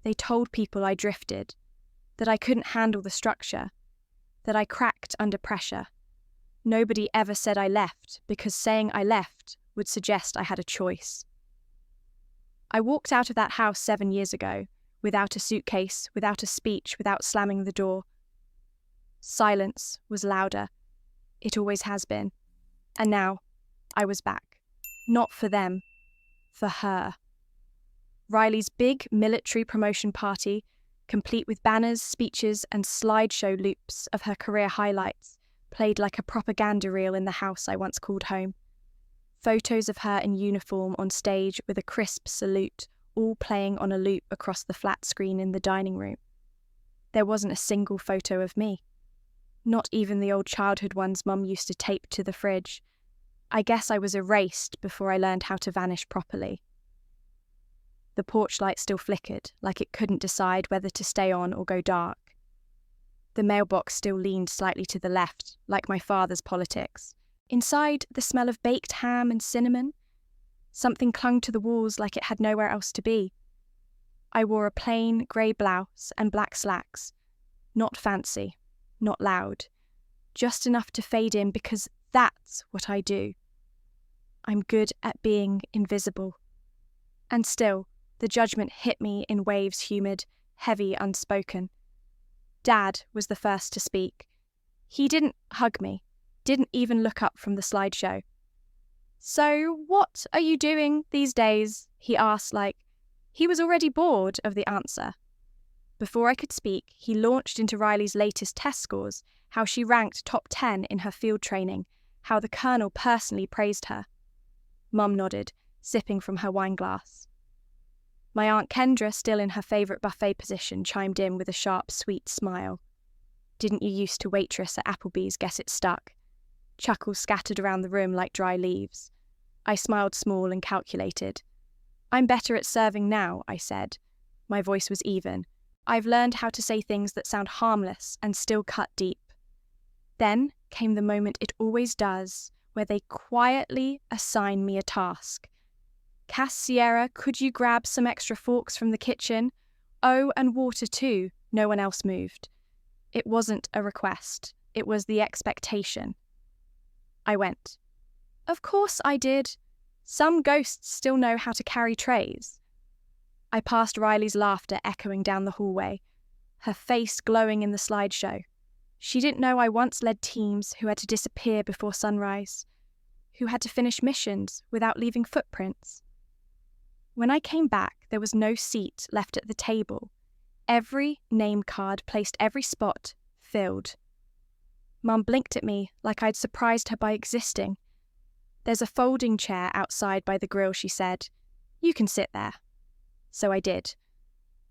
They told people I drifted, that I couldn't handle the structure, that I cracked under pressure. Nobody ever said I left, because saying I left would suggest I had a choice. I walked out of that house 7 years ago, without a suitcase, without a speech, without slamming the door. Silence was louder. It always has been. And now, I was back. Not for them, for her. Riley's big military promotion party, complete with banners, speeches, and slideshow loops of her career highlights, played like a propaganda reel in the house I once called home. Photos of her in uniform on stage with a crisp salute, all playing on a loop across the flat screen in the dining room. There wasn't a single photo of me. Not even the old childhood ones Mum used to tape to the fridge. I guess I was erased before I learned how to vanish properly. The porch light still flickered, like it couldn't decide whether to stay on or go dark. The mailbox still leaned slightly to the left, like my father's politics. Inside, the smell of baked ham and cinnamon. Something clung to the walls like it had nowhere else to be. I wore a plain grey blouse and black slacks. Not fancy, not loud. Just enough to fade in because that's what I do. I'm good at being invisible. And still, the judgment hit me in waves humid, heavy, unspoken. Dad was the first to speak. He didn't hug me, didn't even look up from the slideshow. "So, what are you doing these days?" he asked like he was already bored of the answer. Before I could speak, he launched into Riley's latest test scores, how she ranked top 10 in her field training, how the colonel personally praised her. Mum nodded, sipping from her wine glass. My Aunt Kendra, still in her favourite buffet position, chimed in with a sharp, sweet smile. "Didn't you used to waitress at Applebee's, guess it stuck?" Chuckles scattered around the room like dry leaves. I smiled small and calculated. "I'm better at serving now," I said. My voice was even. "I've learned how to say things that sound harmless and still cut deep." Then came the moment it always does, where they quietly assign me a task. "Cass Sierra, could you grab some extra forks from the kitchen? Oh, and water too." No one else moved. It wasn't a request. It was the expectation. I went. Of course I did. Some ghosts still know how to carry trays. I passed Riley's laughter echoing down the hallway, her face glowing in the slideshow. She didn't know I once led teams who had to disappear before sunrise, who had to finish missions without leaving footprints. When I came back, there was no seat left at the table. Every name card placed every spot filled. Mum blinked at me like I'd surprised her by existing. "There's a folding chair outside by the grill," she said. "You can sit there." So I did.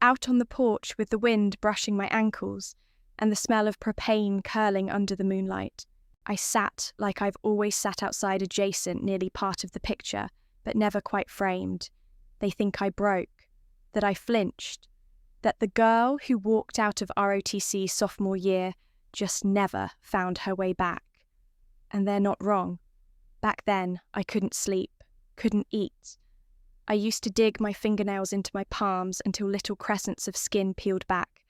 Out on the porch with the wind brushing my ankles and the smell of propane curling under the moonlight, I sat like I've always sat outside adjacent, nearly part of the picture, but never quite framed. They think I broke, that I flinched, that the girl who walked out of ROTC sophomore year just never found her way back. And they're not wrong. Back then, I couldn't sleep, couldn't eat. I used to dig my fingernails into my palms until little crescents of skin peeled back.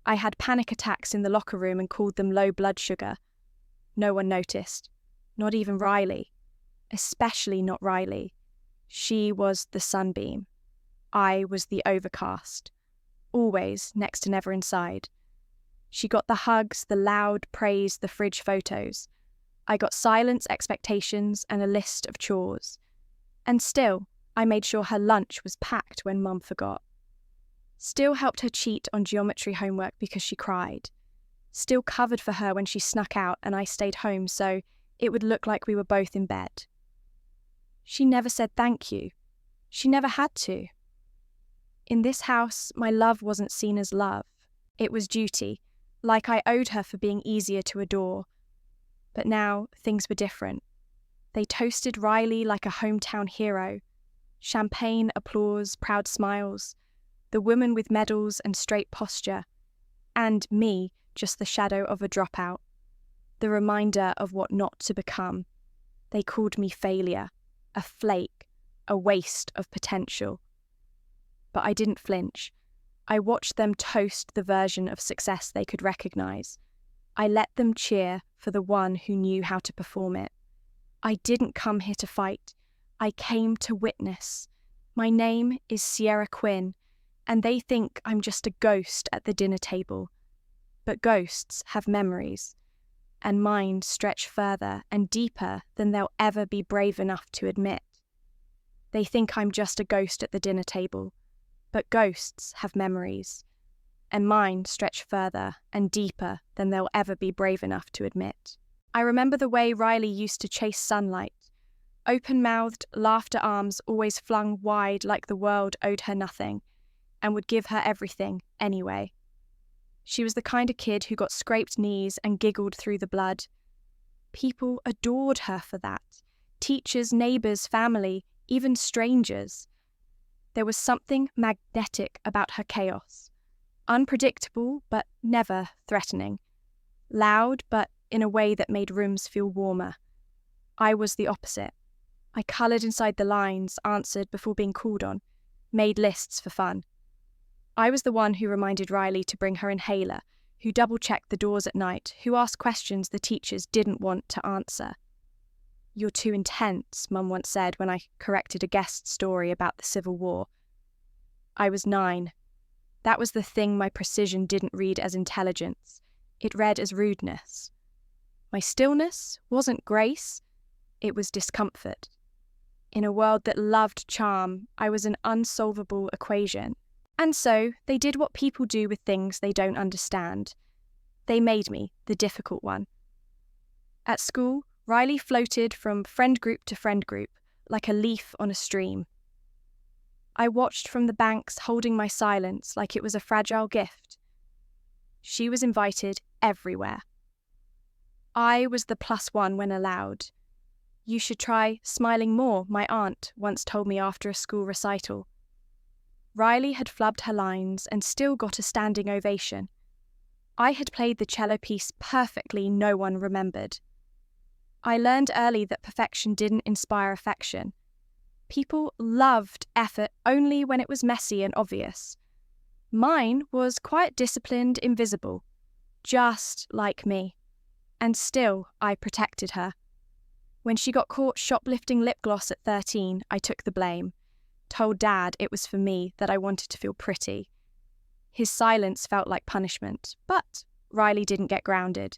I had panic attacks in the locker room and called them low blood sugar. No one noticed, not even Riley. Especially not Riley. She was the sunbeam. I was the overcast. Always next to never inside. She got the hugs, the loud praise, the fridge photos. I got silence, expectations, and a list of chores. And still, I made sure her lunch was packed when Mum forgot. Still helped her cheat on geometry homework because she cried. Still covered for her when she snuck out and I stayed home so it would look like we were both in bed. She never said thank you. She never had to. In this house, my love wasn't seen as love. It was duty, like I owed her for being easier to adore. But now, things were different. They toasted Riley like a hometown hero. Champagne, applause, proud smiles. The woman with medals and straight posture. And me, just the shadow of a dropout. The reminder of what not to become. They called me failure, a flake, a waste of potential. But I didn't flinch. I watched them toast the version of success they could recognize. I let them cheer for the one who knew how to perform it. I didn't come here to fight. I came to witness. My name is Sierra Quinn, and they think I'm just a ghost at the dinner table. But ghosts have memories, and mine stretch further and deeper than they'll ever be brave enough to admit. They think I'm just a ghost at the dinner table, but ghosts have memories, and mine stretch further and deeper than they'll ever be brave enough to admit. I remember the way Riley used to chase sunlight, open-mouthed, laughter arms always flung wide like the world owed her nothing, and would give her everything anyway. She was the kind of kid who got scraped knees and giggled through the blood. People adored her for that. Teachers, neighbours, family, even strangers. There was something magnetic about her chaos. Unpredictable, but never threatening. Loud, but in a way that made rooms feel warmer. I was the opposite. I coloured inside the lines, answered before being called on, made lists for fun. I was the one who reminded Riley to bring her inhaler, who double-checked the doors at night, who asked questions the teachers didn't want to answer. "You're too intense," Mum once said when I corrected a guest story about the Civil War. I was 9. That was the thing my precision didn't read as intelligence. It read as rudeness. My stillness wasn't grace, it was discomfort. In a world that loved charm, I was an unsolvable equation. And so, they did what people do with things they don't understand. They made me the difficult one. At school, Riley floated from friend group to friend group, like a leaf on a stream. I watched from the banks, holding my silence like it was a fragile gift. She was invited everywhere. I was the +1 when allowed. "You should try smiling more," my aunt once told me after a school recital. Riley had flubbed her lines and still got a standing ovation. I had played the cello piece perfectly no one remembered. I learned early that perfection didn't inspire affection. People loved effort only when it was messy and obvious. Mine was quiet, disciplined, invisible, just like me. And still, I protected her. When she got caught shoplifting lip gloss at 13, I took the blame. Told Dad it was for me, that I wanted to feel pretty. His silence felt like punishment, but Riley didn't get grounded.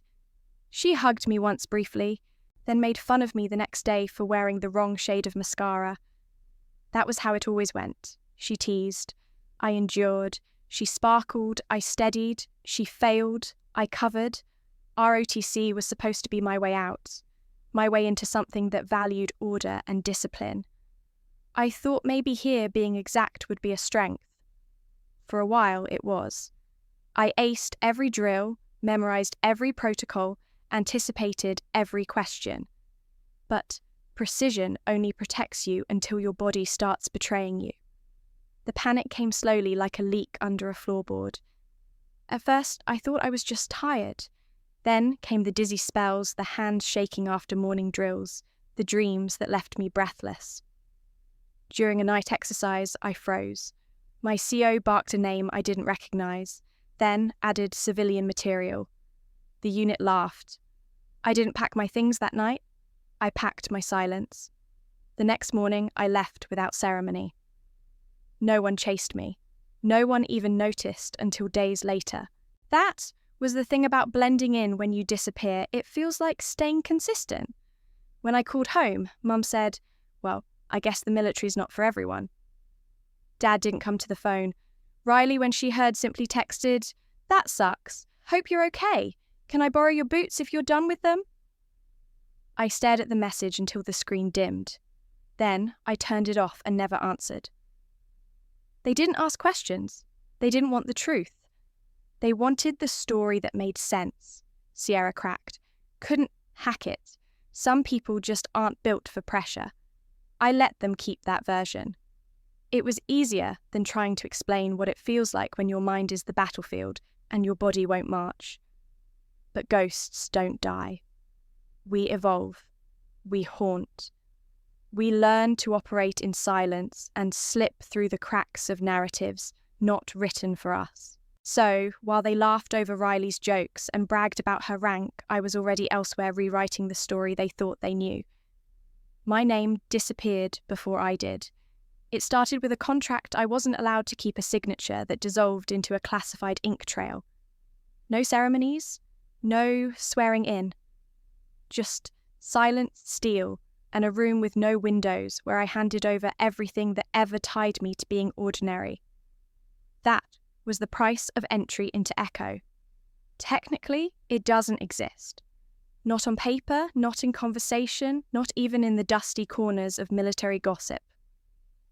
She hugged me once briefly, then made fun of me the next day for wearing the wrong shade of mascara. That was how it always went. She teased. I endured. She sparkled. I steadied. She failed. I covered. ROTC was supposed to be my way out, my way into something that valued order and discipline. I thought maybe here being exact would be a strength. For a while it was. I aced every drill, memorized every protocol, anticipated every question. But precision only protects you until your body starts betraying you. The panic came slowly like a leak under a floorboard. At first I thought I was just tired. Then came the dizzy spells, the hands shaking after morning drills, the dreams that left me breathless. During a night exercise, I froze. My CO barked a name I didn't recognize, then added civilian material. The unit laughed. I didn't pack my things that night. I packed my silence. The next morning, I left without ceremony. No one chased me. No one even noticed until days later. That was the thing about blending in when you disappear. It feels like staying consistent. When I called home, Mum said, "Well, I guess the military's not for everyone." Dad didn't come to the phone. Riley, when she heard, simply texted, "That sucks. Hope you're okay. Can I borrow your boots if you're done with them?" I stared at the message until the screen dimmed. Then I turned it off and never answered. They didn't ask questions. They didn't want the truth. They wanted the story that made sense. Sierra cracked. Couldn't hack it. Some people just aren't built for pressure. I let them keep that version. It was easier than trying to explain what it feels like when your mind is the battlefield and your body won't march. But ghosts don't die. We evolve. We haunt. We learn to operate in silence and slip through the cracks of narratives not written for us. So, while they laughed over Riley's jokes and bragged about her rank, I was already elsewhere rewriting the story they thought they knew. My name disappeared before I did. It started with a contract I wasn't allowed to keep a signature that dissolved into a classified ink trail. No ceremonies, no swearing in. Just silent steel and a room with no windows where I handed over everything that ever tied me to being ordinary. That was the price of entry into Echo. Technically, it doesn't exist. Not on paper, not in conversation, not even in the dusty corners of military gossip.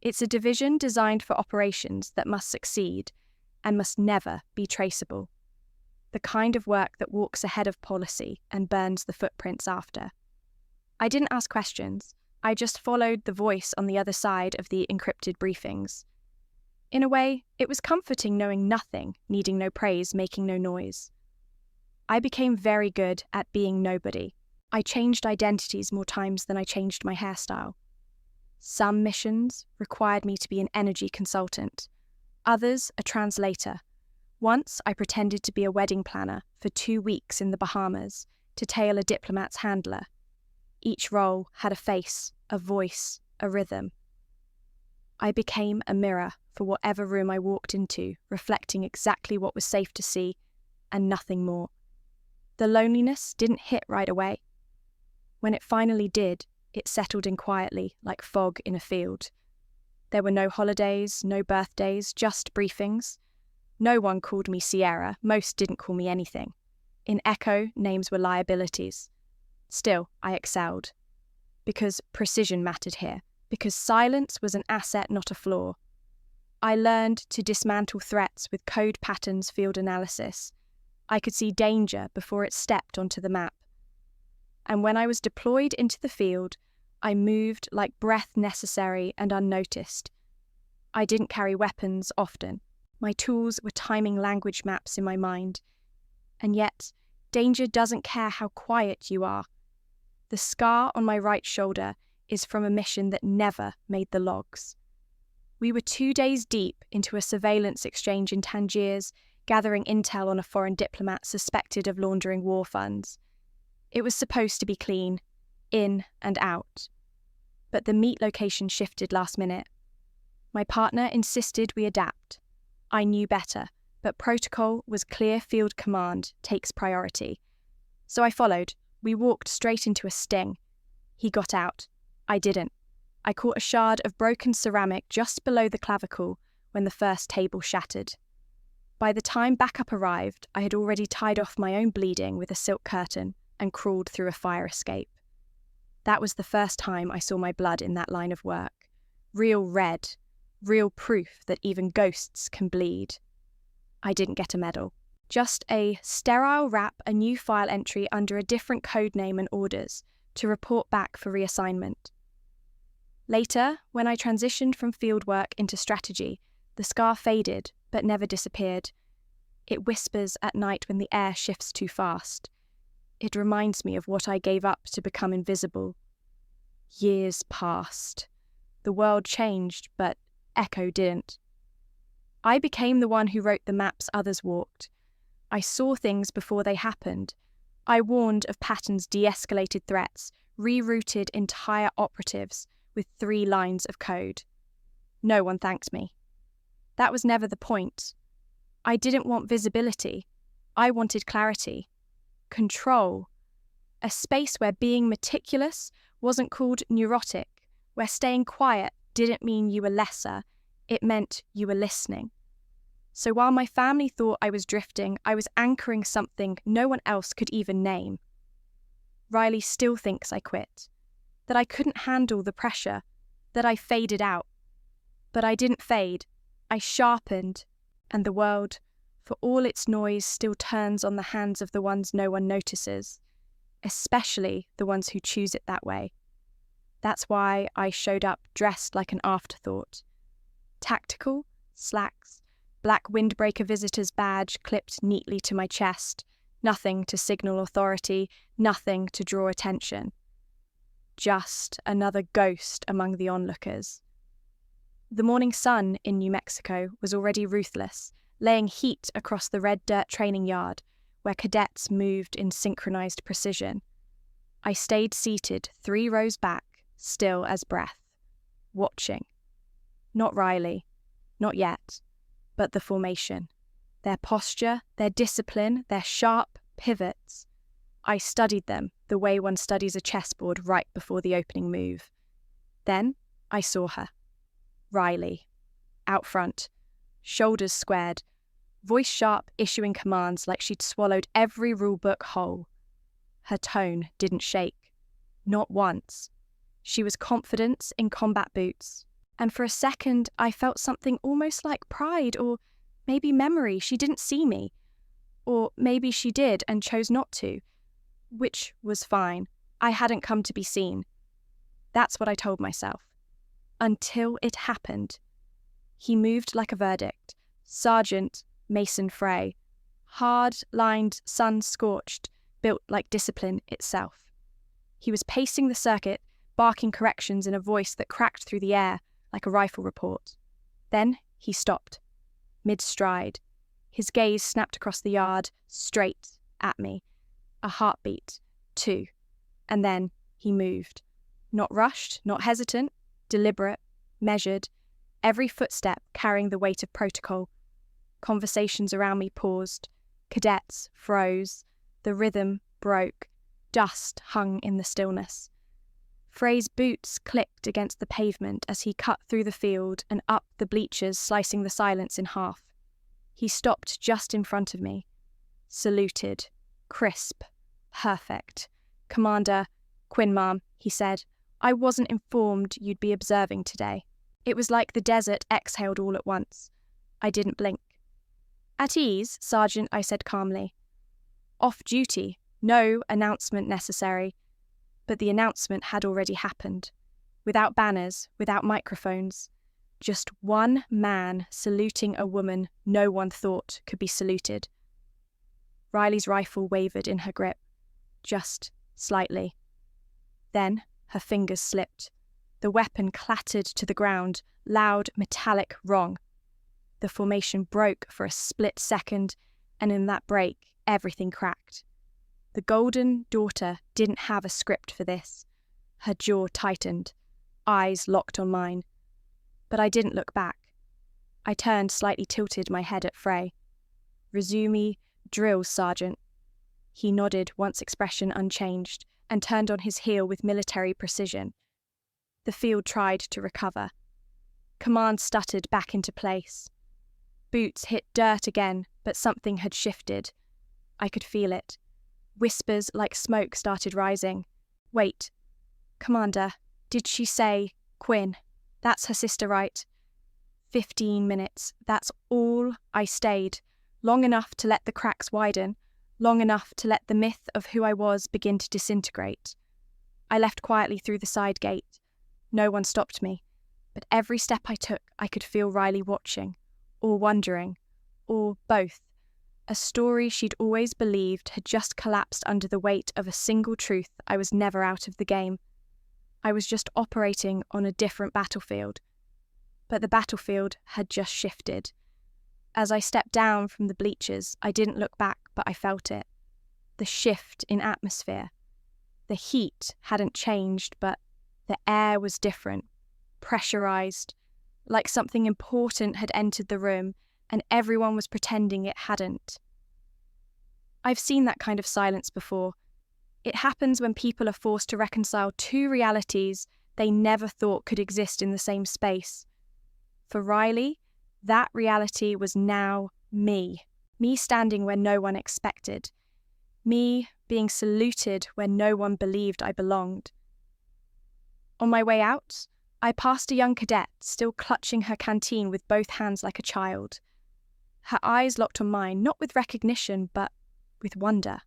It's a division designed for operations that must succeed and must never be traceable. The kind of work that walks ahead of policy and burns the footprints after. I didn't ask questions. I just followed the voice on the other side of the encrypted briefings. In a way, it was comforting knowing nothing, needing no praise, making no noise. I became very good at being nobody. I changed identities more times than I changed my hairstyle. Some missions required me to be an energy consultant, others a translator. Once I pretended to be a wedding planner for 2 weeks in the Bahamas to tail a diplomat's handler. Each role had a face, a voice, a rhythm. I became a mirror for whatever room I walked into, reflecting exactly what was safe to see and nothing more. The loneliness didn't hit right away. When it finally did, it settled in quietly, like fog in a field. There were no holidays, no birthdays, just briefings. No one called me Sierra, most didn't call me anything. In Echo, names were liabilities. Still, I excelled. Because precision mattered here. Because silence was an asset, not a flaw. I learned to dismantle threats with code patterns field analysis. I could see danger before it stepped onto the map. And when I was deployed into the field, I moved like breath necessary and unnoticed. I didn't carry weapons often. My tools were timing language maps in my mind. And yet, danger doesn't care how quiet you are. The scar on my right shoulder is from a mission that never made the logs. We were 2 days deep into a surveillance exchange in Tangiers, gathering intel on a foreign diplomat suspected of laundering war funds. It was supposed to be clean, in and out. But the meet location shifted last minute. My partner insisted we adapt. I knew better, but protocol was clear field command takes priority. So I followed. We walked straight into a sting. He got out. I didn't. I caught a shard of broken ceramic just below the clavicle when the first table shattered. By the time backup arrived, I had already tied off my own bleeding with a silk curtain and crawled through a fire escape. That was the first time I saw my blood in that line of work. Real red. Real proof that even ghosts can bleed. I didn't get a medal. Just a sterile wrap, a new file entry under a different code name and orders to report back for reassignment. Later, when I transitioned from fieldwork into strategy, the scar faded but never disappeared. It whispers at night when the air shifts too fast. It reminds me of what I gave up to become invisible. Years passed. The world changed, but Echo didn't. I became the one who wrote the maps others walked. I saw things before they happened. I warned of patterns, de-escalated threats, rerouted entire operatives with 3 lines of code. No one thanked me. That was never the point. I didn't want visibility. I wanted clarity. Control. A space where being meticulous wasn't called neurotic, where staying quiet didn't mean you were lesser, it meant you were listening. So while my family thought I was drifting, I was anchoring something no one else could even name. Riley still thinks I quit, that I couldn't handle the pressure, that I faded out. But I didn't fade, I sharpened, and the world, for all its noise, still turns on the hands of the ones no one notices, especially the ones who choose it that way. That's why I showed up dressed like an afterthought. Tactical, slacks, black windbreaker visitor's badge clipped neatly to my chest, nothing to signal authority, nothing to draw attention. Just another ghost among the onlookers. The morning sun in New Mexico was already ruthless, laying heat across the red dirt training yard, where cadets moved in synchronized precision. I stayed seated 3 rows back, still as breath, watching. Not Riley, not yet, but the formation. Their posture, their discipline, their sharp pivots. I studied them the way one studies a chessboard right before the opening move. Then I saw her. Riley, out front, shoulders squared, voice sharp, issuing commands like she'd swallowed every rulebook whole. Her tone didn't shake. Not once. She was confident in combat boots, and for a second I felt something almost like pride or maybe memory. She didn't see me. Or maybe she did and chose not to, which was fine. I hadn't come to be seen. That's what I told myself. Until it happened. He moved like a verdict. Sergeant Mason Frey. Hard-lined, sun-scorched, built like discipline itself. He was pacing the circuit, barking corrections in a voice that cracked through the air like a rifle report. Then he stopped, mid-stride. His gaze snapped across the yard, straight at me. A heartbeat, 2. And then he moved. Not rushed, not hesitant, deliberate, measured, every footstep carrying the weight of protocol. Conversations around me paused. Cadets froze. The rhythm broke. Dust hung in the stillness. Frey's boots clicked against the pavement as he cut through the field and up the bleachers, slicing the silence in half. He stopped just in front of me. Saluted. Crisp. Perfect. "Commander, Quinn, ma'am," he said. "I wasn't informed you'd be observing today." It was like the desert exhaled all at once. I didn't blink. "At ease, Sergeant," I said calmly. "Off duty. No announcement necessary." But the announcement had already happened. Without banners, without microphones. Just one man saluting a woman no one thought could be saluted. Riley's rifle wavered in her grip. Just slightly. Then her fingers slipped. The weapon clattered to the ground, loud, metallic wrong. The formation broke for a split second, and in that break, everything cracked. The Golden Daughter didn't have a script for this. Her jaw tightened, eyes locked on mine. But I didn't look back. I turned, slightly tilted my head at Frey. "Resume drill, Sergeant." He nodded, once expression unchanged, and turned on his heel with military precision. The field tried to recover. Command stuttered back into place. Boots hit dirt again, but something had shifted. I could feel it. Whispers like smoke started rising. "Wait. Commander, did she say Quinn? That's her sister, right?" 15 minutes. That's all I stayed. Long enough to let the cracks widen. Long enough to let the myth of who I was begin to disintegrate. I left quietly through the side gate. No one stopped me. But every step I took, I could feel Riley watching, or wondering, or both. A story she'd always believed had just collapsed under the weight of a single truth. I was never out of the game. I was just operating on a different battlefield. But the battlefield had just shifted. As I stepped down from the bleachers, I didn't look back, but I felt it. The shift in atmosphere. The heat hadn't changed, but the air was different, pressurized, like something important had entered the room and everyone was pretending it hadn't. I've seen that kind of silence before. It happens when people are forced to reconcile 2 realities they never thought could exist in the same space. For Riley, that reality was now me. Me standing where no one expected. Me being saluted where no one believed I belonged. On my way out, I passed a young cadet still clutching her canteen with both hands like a child. Her eyes locked on mine, not with recognition, but with wonder.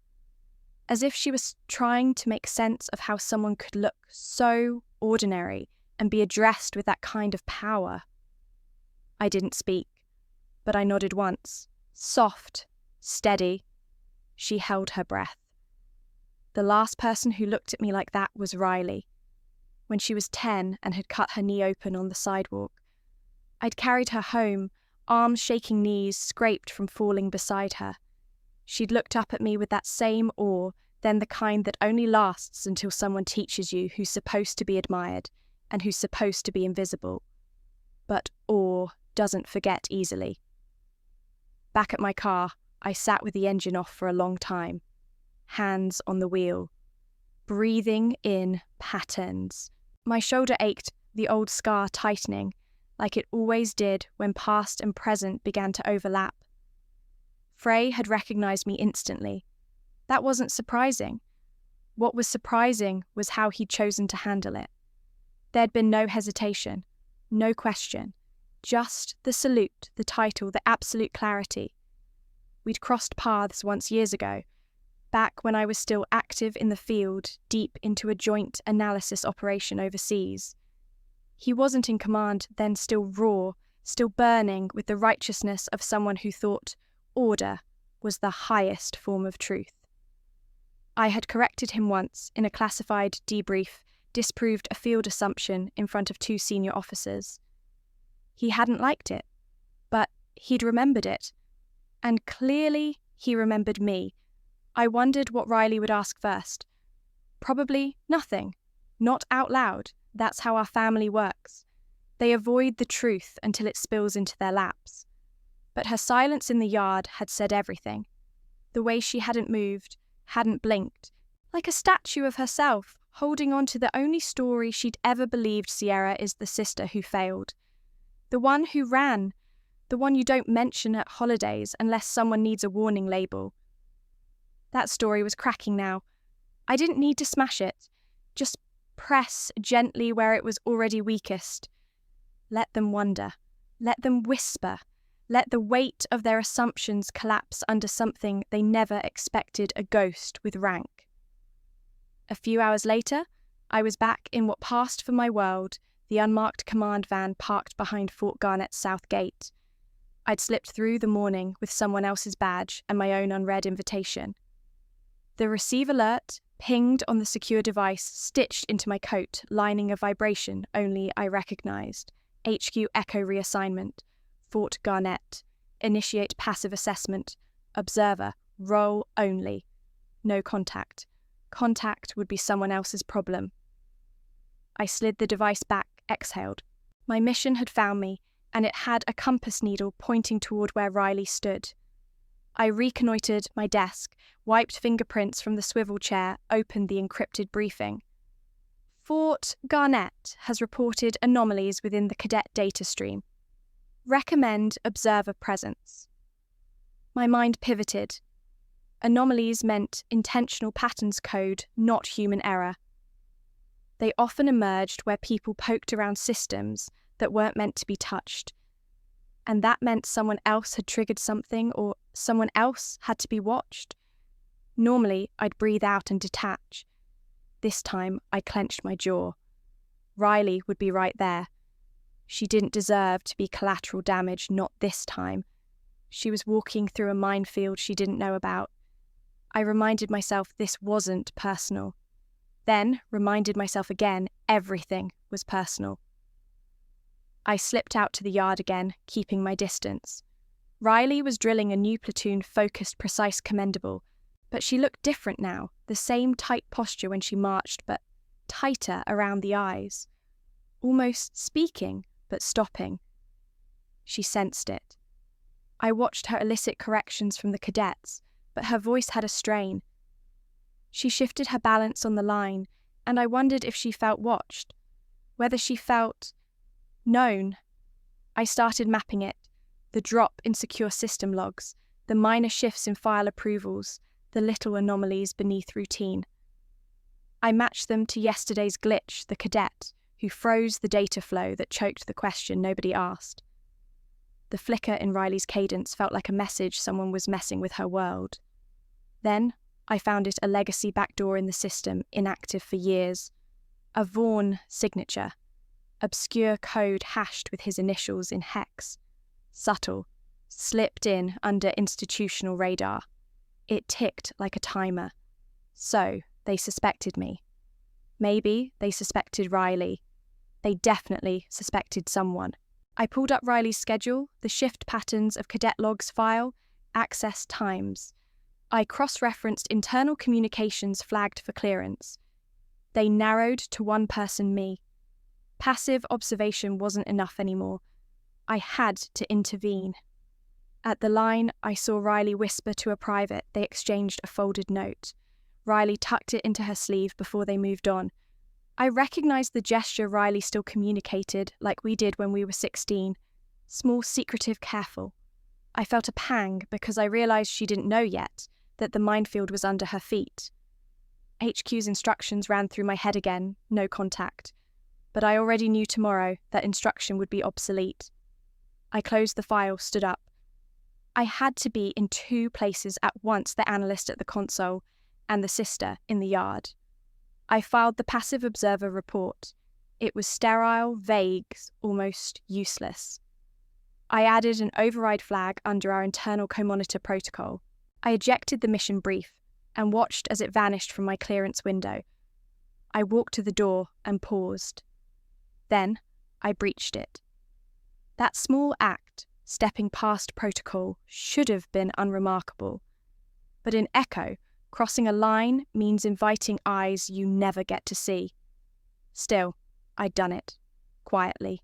As if she was trying to make sense of how someone could look so ordinary and be addressed with that kind of power. I didn't speak, but I nodded once. Soft, steady. She held her breath. The last person who looked at me like that was Riley. When she was 10 and had cut her knee open on the sidewalk, I'd carried her home, arms shaking, knees scraped from falling beside her. She'd looked up at me with that same awe, then the kind that only lasts until someone teaches you who's supposed to be admired and who's supposed to be invisible. But awe doesn't forget easily. Back at my car, I sat with the engine off for a long time, hands on the wheel, breathing in patterns. My shoulder ached, the old scar tightening, like it always did when past and present began to overlap. Frey had recognized me instantly. That wasn't surprising. What was surprising was how he'd chosen to handle it. There'd been no hesitation, no question, just the salute, the title, the absolute clarity. We'd crossed paths once years ago, back when I was still active in the field, deep into a joint analysis operation overseas. He wasn't in command, then still raw, still burning with the righteousness of someone who thought order was the highest form of truth. I had corrected him once in a classified debrief, disproved a field assumption in front of 2 senior officers. He hadn't liked it, but he'd remembered it. And clearly he remembered me. I wondered what Riley would ask first. Probably nothing. Not out loud. That's how our family works. They avoid the truth until it spills into their laps. But her silence in the yard had said everything. The way she hadn't moved, hadn't blinked, like a statue of herself, holding on to the only story she'd ever believed Sierra is the sister who failed. The one who ran, the one you don't mention at holidays unless someone needs a warning label. That story was cracking now. I didn't need to smash it, just press gently where it was already weakest. Let them wonder, let them whisper, let the weight of their assumptions collapse under something they never expected, a ghost with rank. A few hours later, I was back in what passed for my world, the unmarked command van parked behind Fort Garnett's south gate. I'd slipped through the morning with someone else's badge and my own unread invitation. The receive alert pinged on the secure device stitched into my coat, lining a vibration only I recognized. HQ Echo reassignment. Fort Garnett. Initiate passive assessment. Observer. Roll only. No contact. Contact would be someone else's problem. I slid the device back, exhaled. My mission had found me, and it had a compass needle pointing toward where Riley stood. I reconnoitered my desk, wiped fingerprints from the swivel chair, opened the encrypted briefing. Fort Garnett has reported anomalies within the cadet data stream. Recommend observer presence. My mind pivoted. Anomalies meant intentional patterns code, not human error. They often emerged where people poked around systems that weren't meant to be touched. And that meant someone else had triggered something, or someone else had to be watched. Normally, I'd breathe out and detach. This time, I clenched my jaw. Riley would be right there. She didn't deserve to be collateral damage, not this time. She was walking through a minefield she didn't know about. I reminded myself this wasn't personal. Then reminded myself again everything was personal. I slipped out to the yard again, keeping my distance. Riley was drilling a new platoon, focused, precise, commendable. But she looked different now, the same tight posture when she marched, but tighter around the eyes. Almost speaking, but stopping. She sensed it. I watched her elicit corrections from the cadets, but her voice had a strain. She shifted her balance on the line, and I wondered if she felt watched, whether she felt known. I started mapping it, the drop in secure system logs, the minor shifts in file approvals, the little anomalies beneath routine. I matched them to yesterday's glitch, the cadet, who froze the data flow that choked the question nobody asked. The flicker in Riley's cadence felt like a message someone was messing with her world. Then I found it a legacy backdoor in the system, inactive for years. A Vaughan signature. Obscure code hashed with his initials in hex. Subtle. Slipped in under institutional radar. It ticked like a timer. So, they suspected me. Maybe they suspected Riley. They definitely suspected someone. I pulled up Riley's schedule, the shift patterns of cadet logs file, access times. I cross-referenced internal communications flagged for clearance. They narrowed to one person, me. Passive observation wasn't enough anymore. I had to intervene. At the line, I saw Riley whisper to a private. They exchanged a folded note. Riley tucked it into her sleeve before they moved on. I recognized the gesture. Riley still communicated like we did when we were 16. Small, secretive, careful. I felt a pang because I realized she didn't know yet that the minefield was under her feet. HQ's instructions ran through my head again, no contact. But I already knew tomorrow that instruction would be obsolete. I closed the file, stood up. I had to be in two places at once, the analyst at the console and the sister in the yard. I filed the passive observer report. It was sterile, vague, almost useless. I added an override flag under our internal co-monitor protocol. I ejected the mission brief and watched as it vanished from my clearance window. I walked to the door and paused. Then I breached it. That small act, stepping past protocol, should have been unremarkable. But in Echo, crossing a line means inviting eyes you never get to see. Still, I'd done it. Quietly.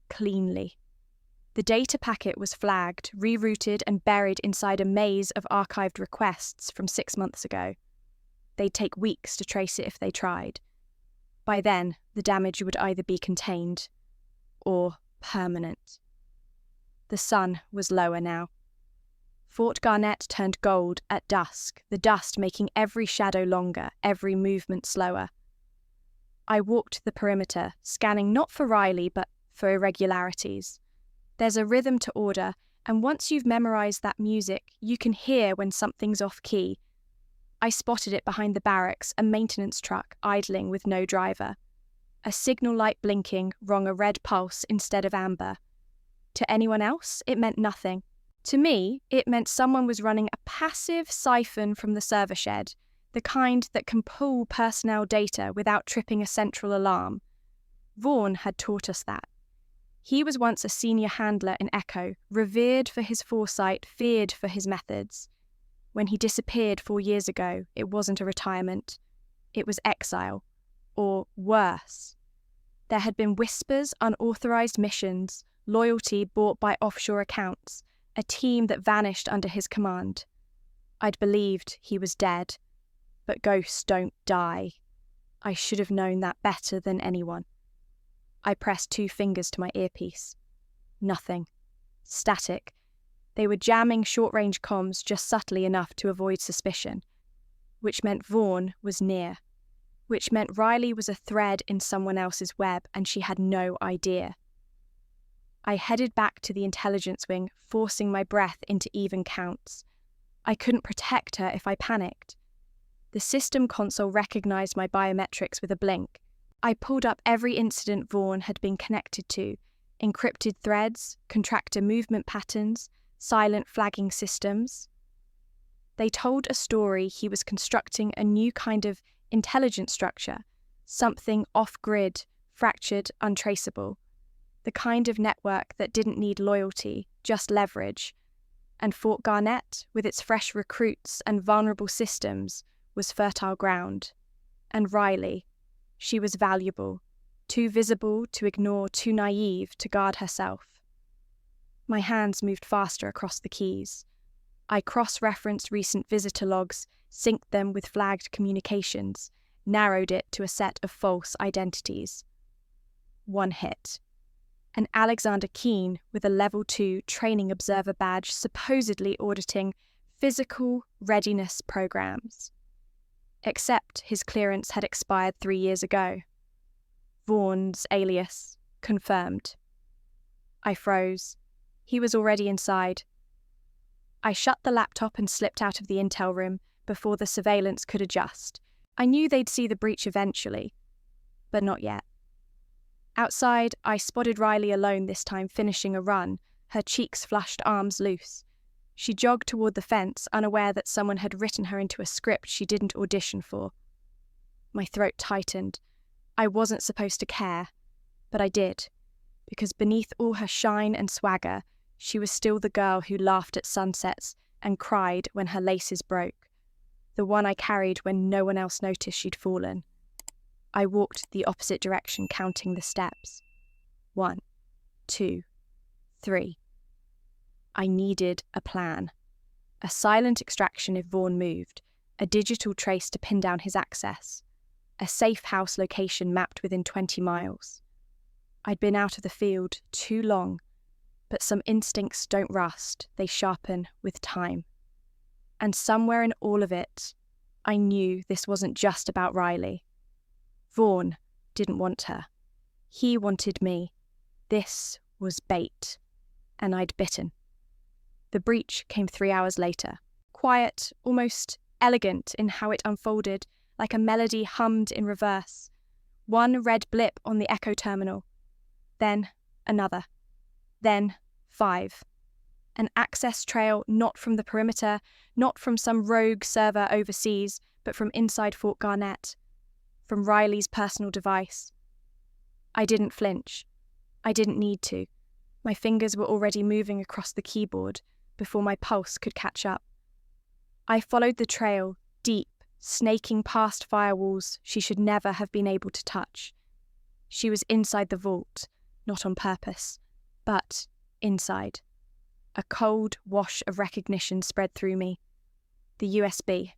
Cleanly. The data packet was flagged, rerouted and buried inside a maze of archived requests from 6 months ago. They'd take weeks to trace it if they tried. By then, the damage would either be contained or permanent. The sun was lower now. Fort Garnett turned gold at dusk, the dust making every shadow longer, every movement slower. I walked the perimeter, scanning not for Riley, but for irregularities. There's a rhythm to order, and once you've memorized that music, you can hear when something's off-key. I spotted it behind the barracks, a maintenance truck idling with no driver. A signal light blinking rang a red pulse instead of amber. To anyone else, it meant nothing. To me, it meant someone was running a passive siphon from the server shed, the kind that can pull personnel data without tripping a central alarm. Vaughn had taught us that. He was once a senior handler in Echo, revered for his foresight, feared for his methods. When he disappeared 4 years ago, it wasn't a retirement. It was exile. Or worse. There had been whispers, unauthorized missions, loyalty bought by offshore accounts, a team that vanished under his command. I'd believed he was dead. But ghosts don't die. I should have known that better than anyone. I pressed 2 fingers to my earpiece. Nothing. Static. They were jamming short-range comms just subtly enough to avoid suspicion. Which meant Vaughn was near. Which meant Riley was a thread in someone else's web and she had no idea. I headed back to the intelligence wing, forcing my breath into even counts. I couldn't protect her if I panicked. The system console recognized my biometrics with a blink. I pulled up every incident Vaughn had been connected to, encrypted threads, contractor movement patterns, silent flagging systems. They told a story he was constructing a new kind of intelligence structure, something off-grid, fractured, untraceable, the kind of network that didn't need loyalty, just leverage. And Fort Garnett, with its fresh recruits and vulnerable systems, was fertile ground. And Riley, she was valuable, too visible to ignore, too naive to guard herself. My hands moved faster across the keys. I cross-referenced recent visitor logs, synced them with flagged communications, narrowed it to a set of false identities. 1 hit. An Alexander Keene with a Level 2 training observer badge supposedly auditing physical readiness programs. Except his clearance had expired 3 years ago. Vaughn's alias confirmed. I froze. He was already inside. I shut the laptop and slipped out of the intel room before the surveillance could adjust. I knew they'd see the breach eventually, but not yet. Outside, I spotted Riley alone this time, finishing a run, her cheeks flushed, arms loose. She jogged toward the fence, unaware that someone had written her into a script she didn't audition for. My throat tightened. I wasn't supposed to care, but I did. because beneath all her shine and swagger, she was still the girl who laughed at sunsets and cried when her laces broke, the one I carried when no one else noticed she'd fallen. I walked the opposite direction, counting the steps. 1, 2, 3. I needed a plan. A silent extraction if Vaughan moved, a digital trace to pin down his access, a safe house location mapped within 20 miles. I'd been out of the field too long, but some instincts don't rust, they sharpen with time. And somewhere in all of it, I knew this wasn't just about Riley. Vaughan didn't want her. He wanted me. This was bait, and I'd bitten. The breach came 3 hours later, quiet, almost elegant in how it unfolded, like a melody hummed in reverse. One red blip on the echo terminal, then another, then 5. An access trail not from the perimeter, not from some rogue server overseas, but from inside Fort Garnett, from Riley's personal device. I didn't flinch. I didn't need to. My fingers were already moving across the keyboard before my pulse could catch up. I followed the trail, deep, snaking past firewalls she should never have been able to touch. She was inside the vault, not on purpose, but inside. A cold wash of recognition spread through me. The USB.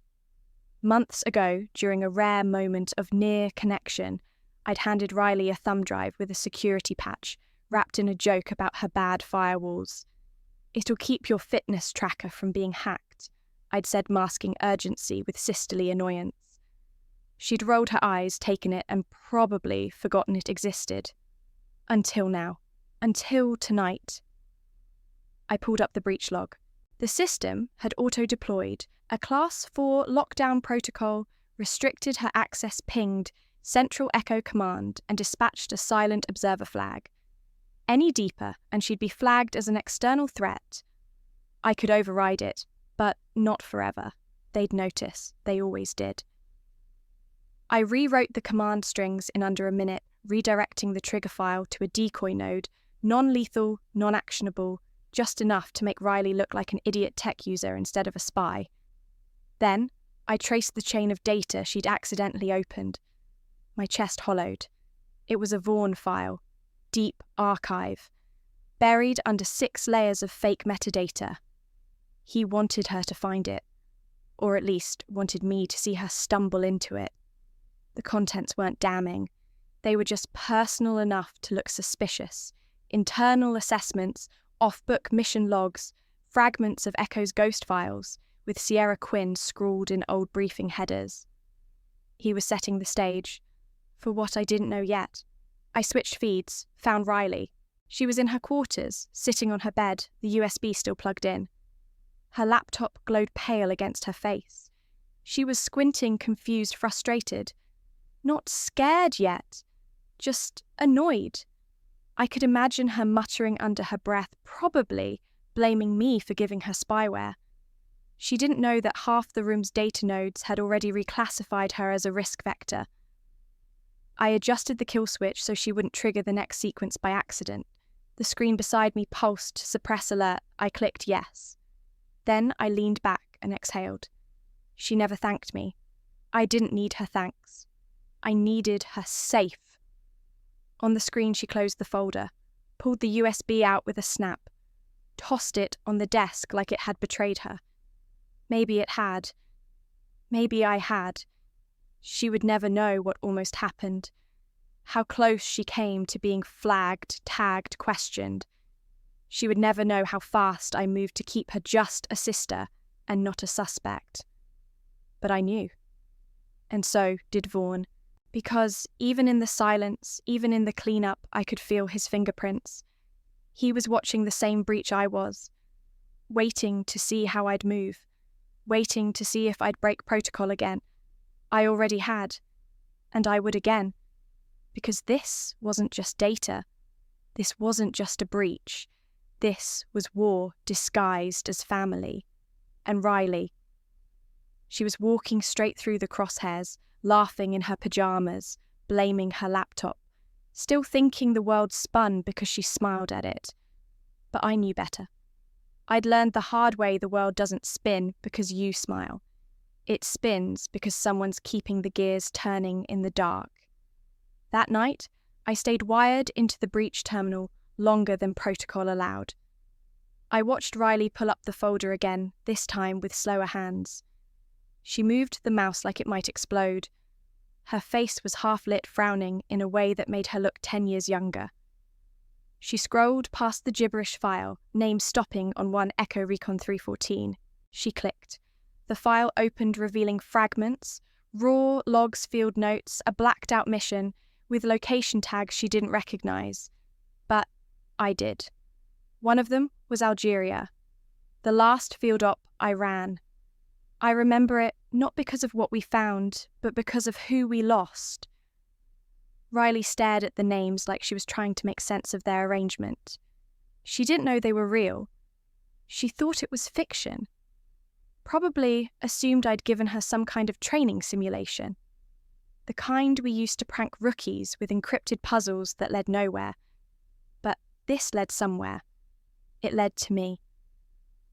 Months ago, during a rare moment of near connection, I'd handed Riley a thumb drive with a security patch wrapped in a joke about her bad firewalls. "It'll keep your fitness tracker from being hacked," I'd said, masking urgency with sisterly annoyance. She'd rolled her eyes, taken it, and probably forgotten it existed. Until now. Until tonight. I pulled up the breach log. The system had auto-deployed. A Class 4 lockdown protocol restricted her access, pinged Central Echo Command, and dispatched a silent observer flag. Any deeper, and she'd be flagged as an external threat. I could override it, but not forever. They'd notice. They always did. I rewrote the command strings in under a minute, redirecting the trigger file to a decoy node, non-lethal, non-actionable, just enough to make Riley look like an idiot tech user instead of a spy. Then, I traced the chain of data she'd accidentally opened. My chest hollowed. It was a Vaughan file, deep archive, buried under 6 layers of fake metadata. He wanted her to find it, or at least wanted me to see her stumble into it. The contents weren't damning. They were just personal enough to look suspicious. Internal assessments, off-book mission logs, fragments of Echo's ghost files, with Sierra Quinn scrawled in old briefing headers. He was setting the stage for what I didn't know yet. I switched feeds, found Riley. She was in her quarters, sitting on her bed, the USB still plugged in. Her laptop glowed pale against her face. She was squinting, confused, frustrated. Not scared yet, just annoyed. I could imagine her muttering under her breath, probably blaming me for giving her spyware. She didn't know that half the room's data nodes had already reclassified her as a risk vector. I adjusted the kill switch so she wouldn't trigger the next sequence by accident. The screen beside me pulsed, suppress alert. I clicked yes. Then I leaned back and exhaled. She never thanked me. I didn't need her thanks. I needed her safe. On the screen she closed the folder, pulled the USB out with a snap, tossed it on the desk like it had betrayed her. Maybe it had. Maybe I had. She would never know what almost happened, how close she came to being flagged, tagged, questioned. She would never know how fast I moved to keep her just a sister and not a suspect. But I knew. And so did Vaughan, because even in the silence, even in the cleanup, I could feel his fingerprints. He was watching the same breach I was, waiting to see how I'd move, waiting to see if I'd break protocol again. I already had, and I would again, because this wasn't just data. This wasn't just a breach. This was war disguised as family. And Riley. She was walking straight through the crosshairs, laughing in her pajamas, blaming her laptop, still thinking the world spun because she smiled at it. But I knew better. I'd learned the hard way the world doesn't spin because you smile. It spins because someone's keeping the gears turning in the dark. That night, I stayed wired into the breach terminal longer than protocol allowed. I watched Riley pull up the folder again, this time with slower hands. She moved the mouse like it might explode. Her face was half-lit, frowning in a way that made her look 10 years younger. She scrolled past the gibberish file, name stopping on one Echo Recon 314. She clicked. The file opened, revealing fragments, raw logs, field notes, a blacked-out mission with location tags she didn't recognize. But I did. One of them was Algeria, the last field op I ran. I remember it not because of what we found, but because of who we lost. Riley stared at the names like she was trying to make sense of their arrangement. She didn't know they were real. She thought it was fiction. Probably assumed I'd given her some kind of training simulation. The kind we used to prank rookies with encrypted puzzles that led nowhere. But this led somewhere. It led to me.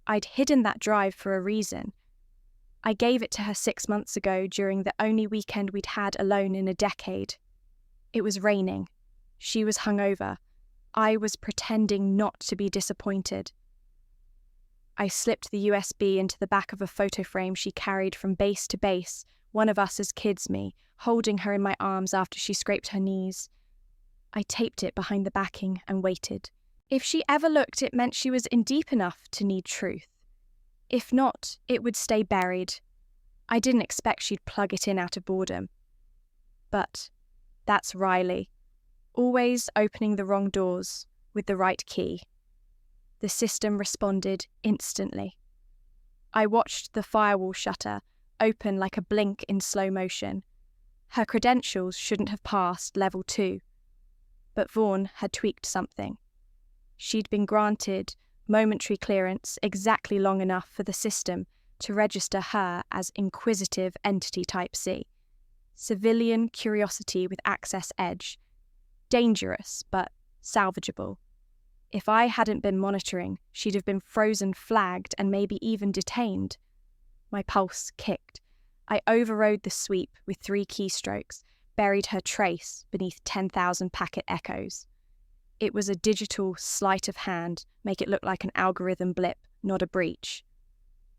I'd hidden that drive for a reason. I gave it to her 6 months ago during the only weekend we'd had alone in a decade. It was raining. She was hungover. I was pretending not to be disappointed. I slipped the USB into the back of a photo frame she carried from base to base, one of us as kids me, holding her in my arms after she scraped her knees. I taped it behind the backing and waited. If she ever looked, it meant she was in deep enough to need truth. If not, it would stay buried. I didn't expect she'd plug it in out of boredom. But that's Riley, always opening the wrong doors with the right key. The system responded instantly. I watched the firewall shutter open like a blink in slow motion. Her credentials shouldn't have passed level 2. But Vaughn had tweaked something. She'd been granted momentary clearance exactly long enough for the system to register her as Inquisitive Entity Type C. Civilian curiosity with access edge. Dangerous, but salvageable. If I hadn't been monitoring, she'd have been frozen, flagged, and maybe even detained. My pulse kicked. I overrode the sweep with 3 keystrokes, buried her trace beneath 10,000 packet echoes. It was a digital sleight of hand, make it look like an algorithm blip, not a breach.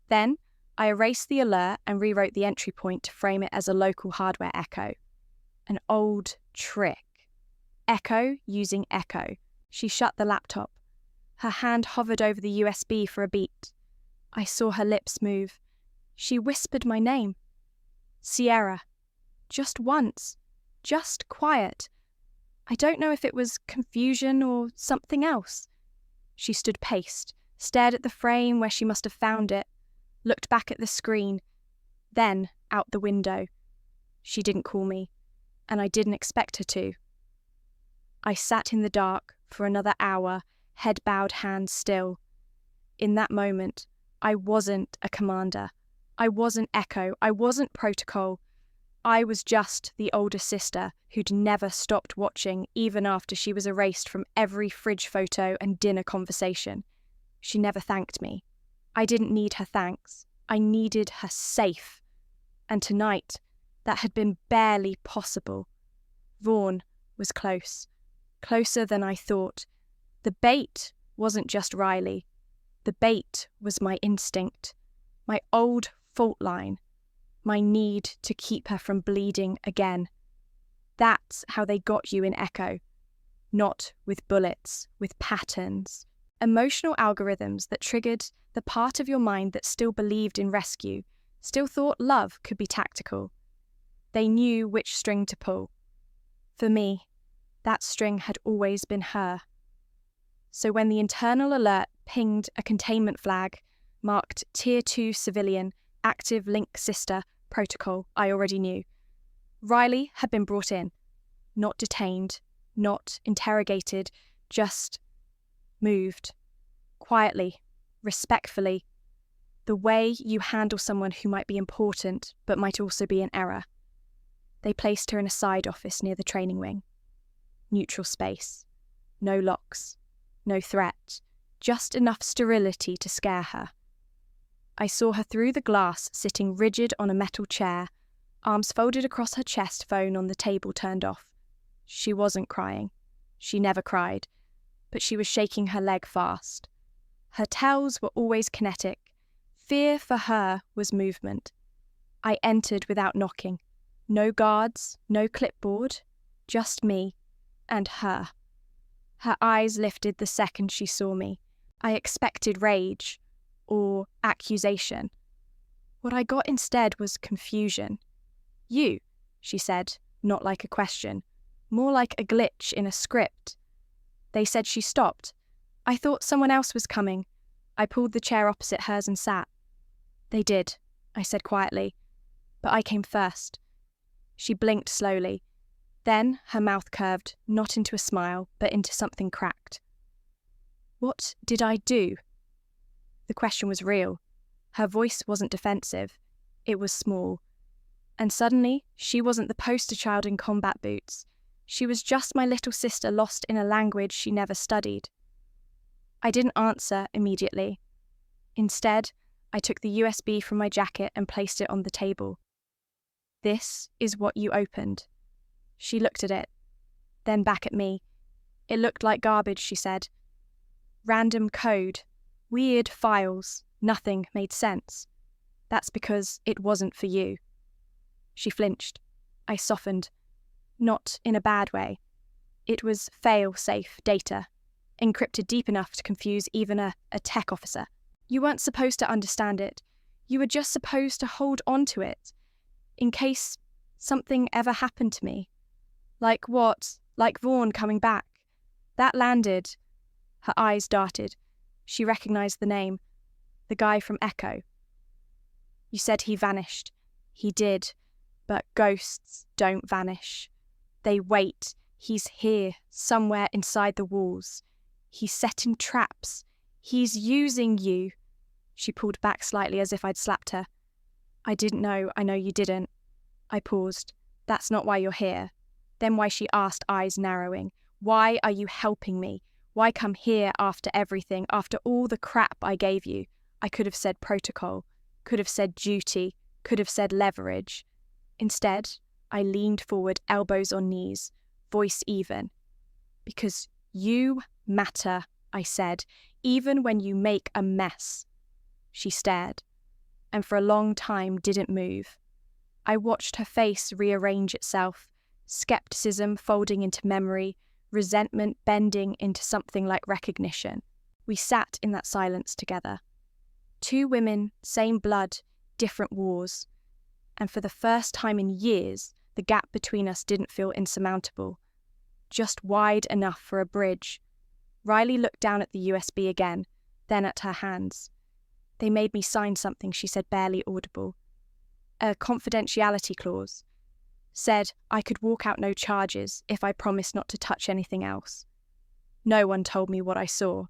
Then, I erased the alert and rewrote the entry point to frame it as a local hardware echo. An old trick. Echo using echo. She shut the laptop. Her hand hovered over the USB for a beat. I saw her lips move. She whispered my name. Sierra. Just once. Just quiet. I don't know if it was confusion or something else. She stood paced, stared at the frame where she must have found it, looked back at the screen, then out the window. She didn't call me, and I didn't expect her to. I sat in the dark for another hour, head bowed, hands still. In that moment, I wasn't a commander. I wasn't Echo. I wasn't protocol. I was just the older sister who'd never stopped watching even after she was erased from every fridge photo and dinner conversation. She never thanked me. I didn't need her thanks. I needed her safe. And tonight, that had been barely possible. Vaughn was close. Closer than I thought. The bait wasn't just Riley. The bait was my instinct. My old fault line. My need to keep her from bleeding again. That's how they got you in Echo. Not with bullets, with patterns. Emotional algorithms that triggered the part of your mind that still believed in rescue, still thought love could be tactical. They knew which string to pull. For me, that string had always been her. So when the internal alert pinged a containment flag marked Tier 2 Civilian, Active Link Sister, Protocol, I already knew. Riley had been brought in. Not detained, not interrogated, just moved. Quietly, respectfully. The way you handle someone who might be important, but might also be an error. They placed her in a side office near the training wing. neutral space. No locks, no threat, just enough sterility to scare her. I saw her through the glass, sitting rigid on a metal chair, arms folded across her chest, phone on the table turned off. She wasn't crying. She never cried, but she was shaking her leg fast. Her tells were always kinetic. Fear for her was movement. I entered without knocking. No guards, no clipboard, just me and her. Her eyes lifted the second she saw me. I expected rage or accusation. What I got instead was confusion. You, she said, not like a question, more like a glitch in a script. They said she stopped. I thought someone else was coming. I pulled the chair opposite hers and sat. They did, I said quietly, but I came first. She blinked slowly. Then her mouth curved, not into a smile, but into something cracked. What did I do? The question was real. Her voice wasn't defensive. It was small. And suddenly, she wasn't the poster child in combat boots. She was just my little sister lost in a language she never studied. I didn't answer immediately. Instead, I took the USB from my jacket and placed it on the table. This is what you opened. She looked at it, then back at me. It looked like garbage, she said. Random code, weird files, nothing made sense. That's because it wasn't for you. She flinched. I softened. Not in a bad way. It was fail-safe data, encrypted deep enough to confuse even a tech officer. You weren't supposed to understand it. You were just supposed to hold on to it, in case something ever happened to me. Like what? Like Vaughn coming back. That landed. Her eyes darted. She recognized the name. The guy from Echo. You said he vanished. He did. But ghosts don't vanish. They wait. He's here, somewhere inside the walls. He's setting traps. He's using you. She pulled back slightly as if I'd slapped her. I didn't know. I know you didn't. I paused. That's not why you're here. Then why, she asked, eyes narrowing. Why are you helping me? Why come here after everything, after all the crap I gave you? I could have said protocol, could have said duty, could have said leverage. Instead, I leaned forward, elbows on knees, voice even. Because you matter, I said, even when you make a mess. She stared, and for a long time didn't move. I watched her face rearrange itself, skepticism folding into memory, resentment bending into something like recognition. We sat in that silence together. Two women, same blood, different wars. And for the first time in years, the gap between us didn't feel insurmountable, just wide enough for a bridge. Riley looked down at the USB again, then at her hands. They made me sign something, she said, barely audible. A confidentiality clause. Said I could walk out no charges if I promised not to touch anything else. No one told me what I saw,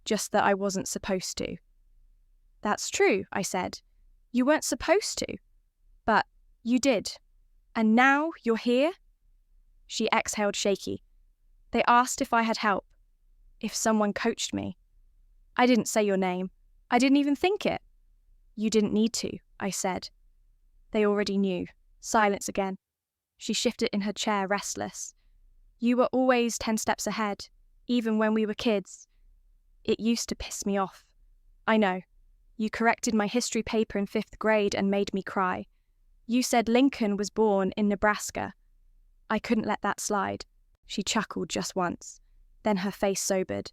just that I wasn't supposed to. That's true, I said. You weren't supposed to. But you did. And now you're here? She exhaled shaky. They asked if I had help, if someone coached me. I didn't say your name. I didn't even think it. You didn't need to, I said. They already knew. Silence again. She shifted in her chair, restless. You were always 10 steps ahead, even when we were kids. It used to piss me off. I know. You corrected my history paper in 5th grade and made me cry. You said Lincoln was born in Nebraska. I couldn't let that slide. She chuckled just once. Then her face sobered.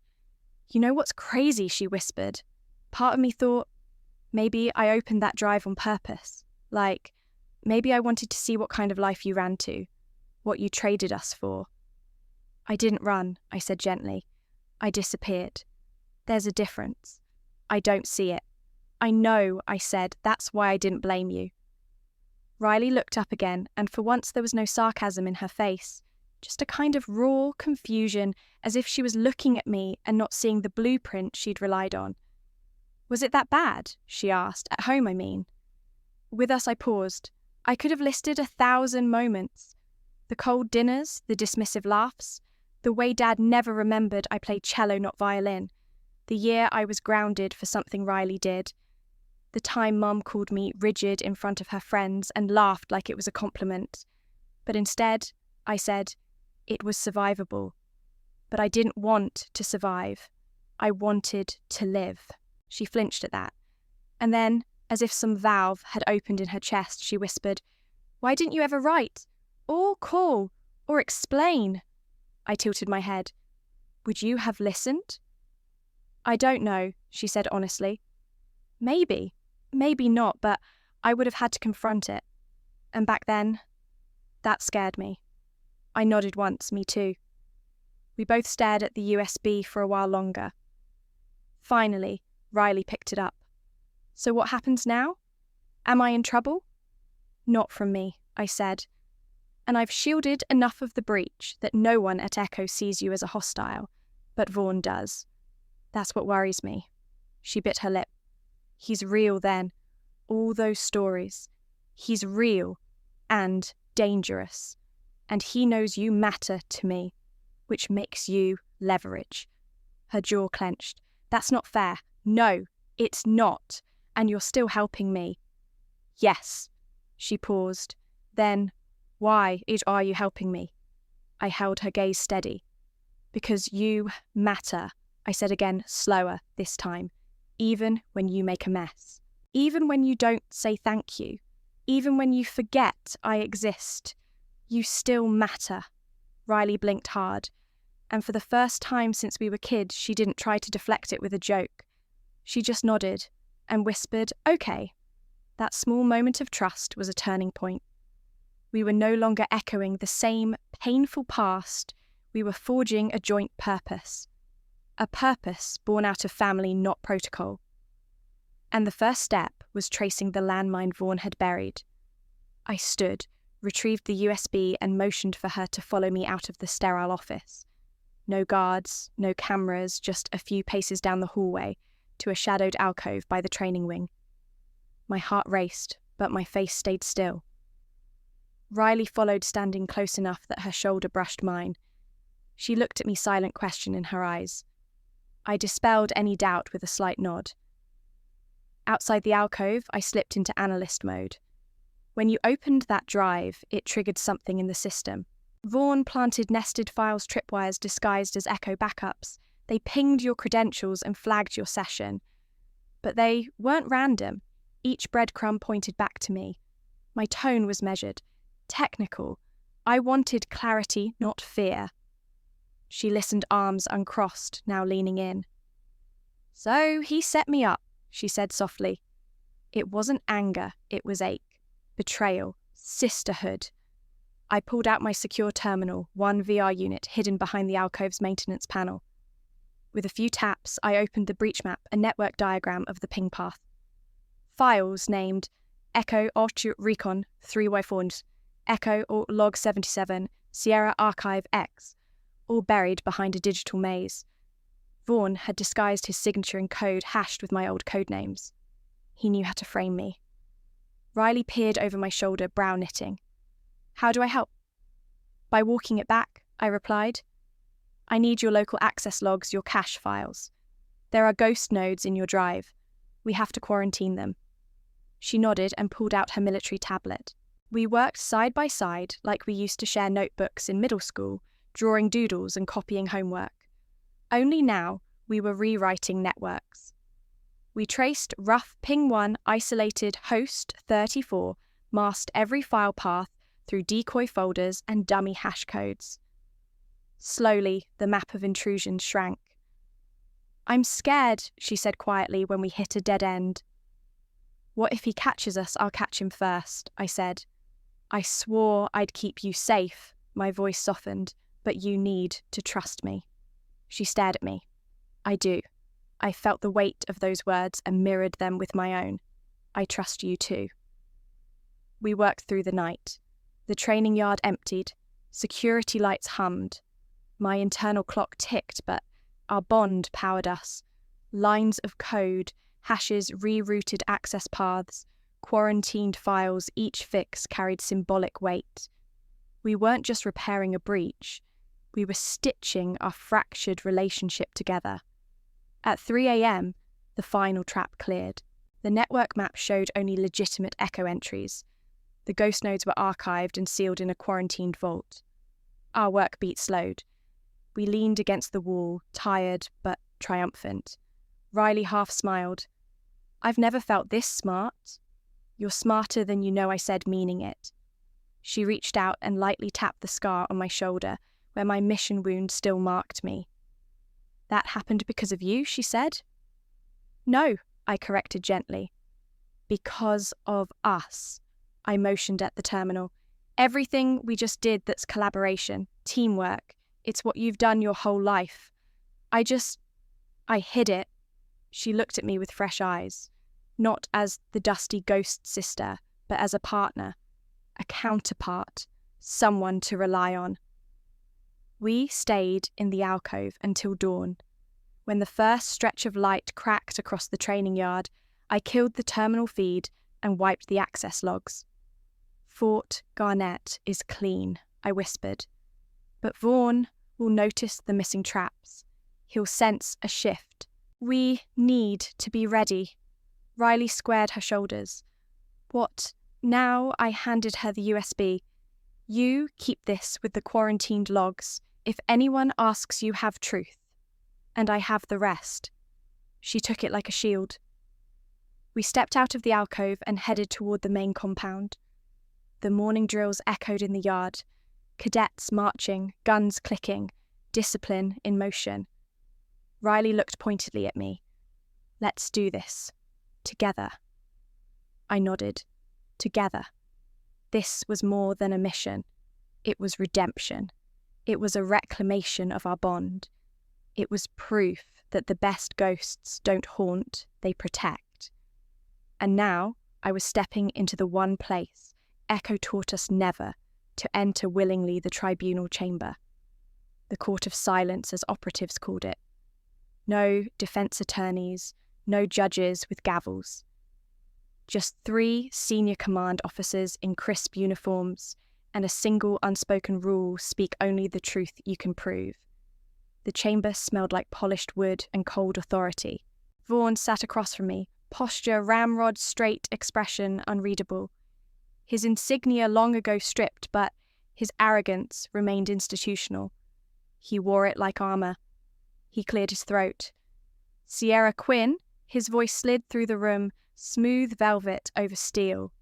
You know what's crazy, she whispered. Part of me thought, maybe I opened that drive on purpose. Like, maybe I wanted to see what kind of life you ran to, what you traded us for. I didn't run, I said gently. I disappeared. There's a difference. I don't see it. I know, I said, that's why I didn't blame you. Riley looked up again, and for once there was no sarcasm in her face, just a kind of raw confusion, as if she was looking at me and not seeing the blueprint she'd relied on. Was it that bad? She asked. At home, I mean. With us, I paused. I could have listed 1,000 moments. The cold dinners, the dismissive laughs, The way Dad never remembered I played cello, not violin. The year I was grounded for something Riley did. The time Mum called me rigid in front of her friends and laughed like it was a compliment. But instead, I said, it was survivable. But I didn't want to survive. I wanted to live. She flinched at that. And then, as if some valve had opened in her chest, she whispered, "Why didn't you ever write? Or call? Or explain?" I tilted my head. "Would you have listened?" "I don't know," she said honestly. Maybe not, but I would have had to confront it. And back then, that scared me. I nodded once, me too. We both stared at the USB for a while longer. Finally, Riley picked it up. "So what happens now? Am I in trouble?" "Not from me," I said. "And I've shielded enough of the breach that no one at Echo sees you as a hostile, but Vaughn does. That's what worries me." She bit her lip. "He's real then. All those stories. He's real and dangerous. And he knows you matter to me, which makes you leverage." Her jaw clenched. "That's not fair. No, it's not. And you're still helping me." "Yes." She paused. Then, "Why are you helping me?" I held her gaze steady. "Because you matter," I said again, slower this time. "Even when you make a mess. Even when you don't say thank you. Even when you forget I exist. You still matter." Riley blinked hard, and for the first time since we were kids, she didn't try to deflect it with a joke. She just nodded and whispered, "Okay." That small moment of trust was a turning point. We were no longer echoing the same painful past. We were forging a joint purpose. A purpose born out of family, not protocol. And the first step was tracing the landmine Vaughn had buried. I stood, retrieved the USB, and motioned for her to follow me out of the sterile office. No guards, no cameras, just a few paces down the hallway to a shadowed alcove by the training wing. My heart raced, but my face stayed still. Riley followed, standing close enough that her shoulder brushed mine. She looked at me, silent question in her eyes. I dispelled any doubt with a slight nod. Outside the alcove, I slipped into analyst mode. When you opened that drive, it triggered something in the system. Vaughn planted nested files tripwires disguised as Echo backups. They pinged your credentials and flagged your session. But they weren't random. Each breadcrumb pointed back to me. My tone was measured, technical. I wanted clarity, not fear. She listened, arms uncrossed, now leaning in. "So he set me up," she said softly. It wasn't anger, it was ache, betrayal, sisterhood. I pulled out my secure terminal, one VR unit hidden behind the alcove's maintenance panel. With a few taps, I opened the breach map, a network diagram of the ping path. Files named Echo Orchard Recon 3Y4, Echo or Log 77, Sierra Archive X, all buried behind a digital maze. Vaughn had disguised his signature in code hashed with my old codenames. He knew how to frame me. Riley peered over my shoulder, brow knitting. "How do I help?" "By walking it back," I replied. "I need your local access logs, your cache files. There are ghost nodes in your drive. We have to quarantine them." She nodded and pulled out her military tablet. We worked side by side like we used to share notebooks in middle school, drawing doodles and copying homework. Only now we were rewriting networks. We traced rough ping 1 isolated host 34, masked every file path through decoy folders and dummy hash codes. Slowly, the map of intrusion shrank. "I'm scared," she said quietly when we hit a dead end. "What if he catches us? I'll catch him first," I said. "I swore I'd keep you safe," my voice softened, "but you need to trust me." She stared at me. "I do." I felt the weight of those words and mirrored them with my own. "I trust you too." We worked through the night. The training yard emptied. Security lights hummed. My internal clock ticked, but our bond powered us. Lines of code, hashes, rerouted access paths, quarantined files, each fix carried symbolic weight. We weren't just repairing a breach. We were stitching our fractured relationship together. At 3 a.m., the final trap cleared. The network map showed only legitimate echo entries. The ghost nodes were archived and sealed in a quarantined vault. Our work beat slowed. We leaned against the wall, tired but triumphant. Riley half smiled. "I've never felt this smart." "You're smarter than you know," I said, meaning it. She reached out and lightly tapped the scar on my shoulder, where my mission wound still marked me. "That happened because of you," she said. "No," I corrected gently. "Because of us," I motioned at the terminal. "Everything we just did that's collaboration, teamwork, it's what you've done your whole life. I hid it." She looked at me with fresh eyes, not as the dusty ghost sister, but as a partner, a counterpart, someone to rely on. We stayed in the alcove until dawn. When the first stretch of light cracked across the training yard, I killed the terminal feed and wiped the access logs. "Fort Garnett is clean," I whispered. "But Vaughn will notice the missing traps. He'll sense a shift. We need to be ready." Riley squared her shoulders. "What now?" I handed her the USB. "You keep this with the quarantined logs. If anyone asks, you have truth. And I have the rest." She took it like a shield. We stepped out of the alcove and headed toward the main compound. The morning drills echoed in the yard. Cadets marching, guns clicking, discipline in motion. Riley looked pointedly at me. "Let's do this. Together." I nodded. Together. This was more than a mission. It was redemption. It was a reclamation of our bond. It was proof that the best ghosts don't haunt, they protect. And now I was stepping into the one place Echo taught us never to enter willingly, the tribunal chamber. The court of silence, as operatives called it. No defense attorneys, no judges with gavels. Just 3 senior command officers in crisp uniforms and a single unspoken rule: speak only the truth you can prove. The chamber smelled like polished wood and cold authority. Vaughn sat across from me, posture ramrod straight, expression unreadable. His insignia long ago stripped, but his arrogance remained institutional. He wore it like armor. He cleared his throat. "Sierra Quinn," his voice slid through the room, smooth velvet over steel.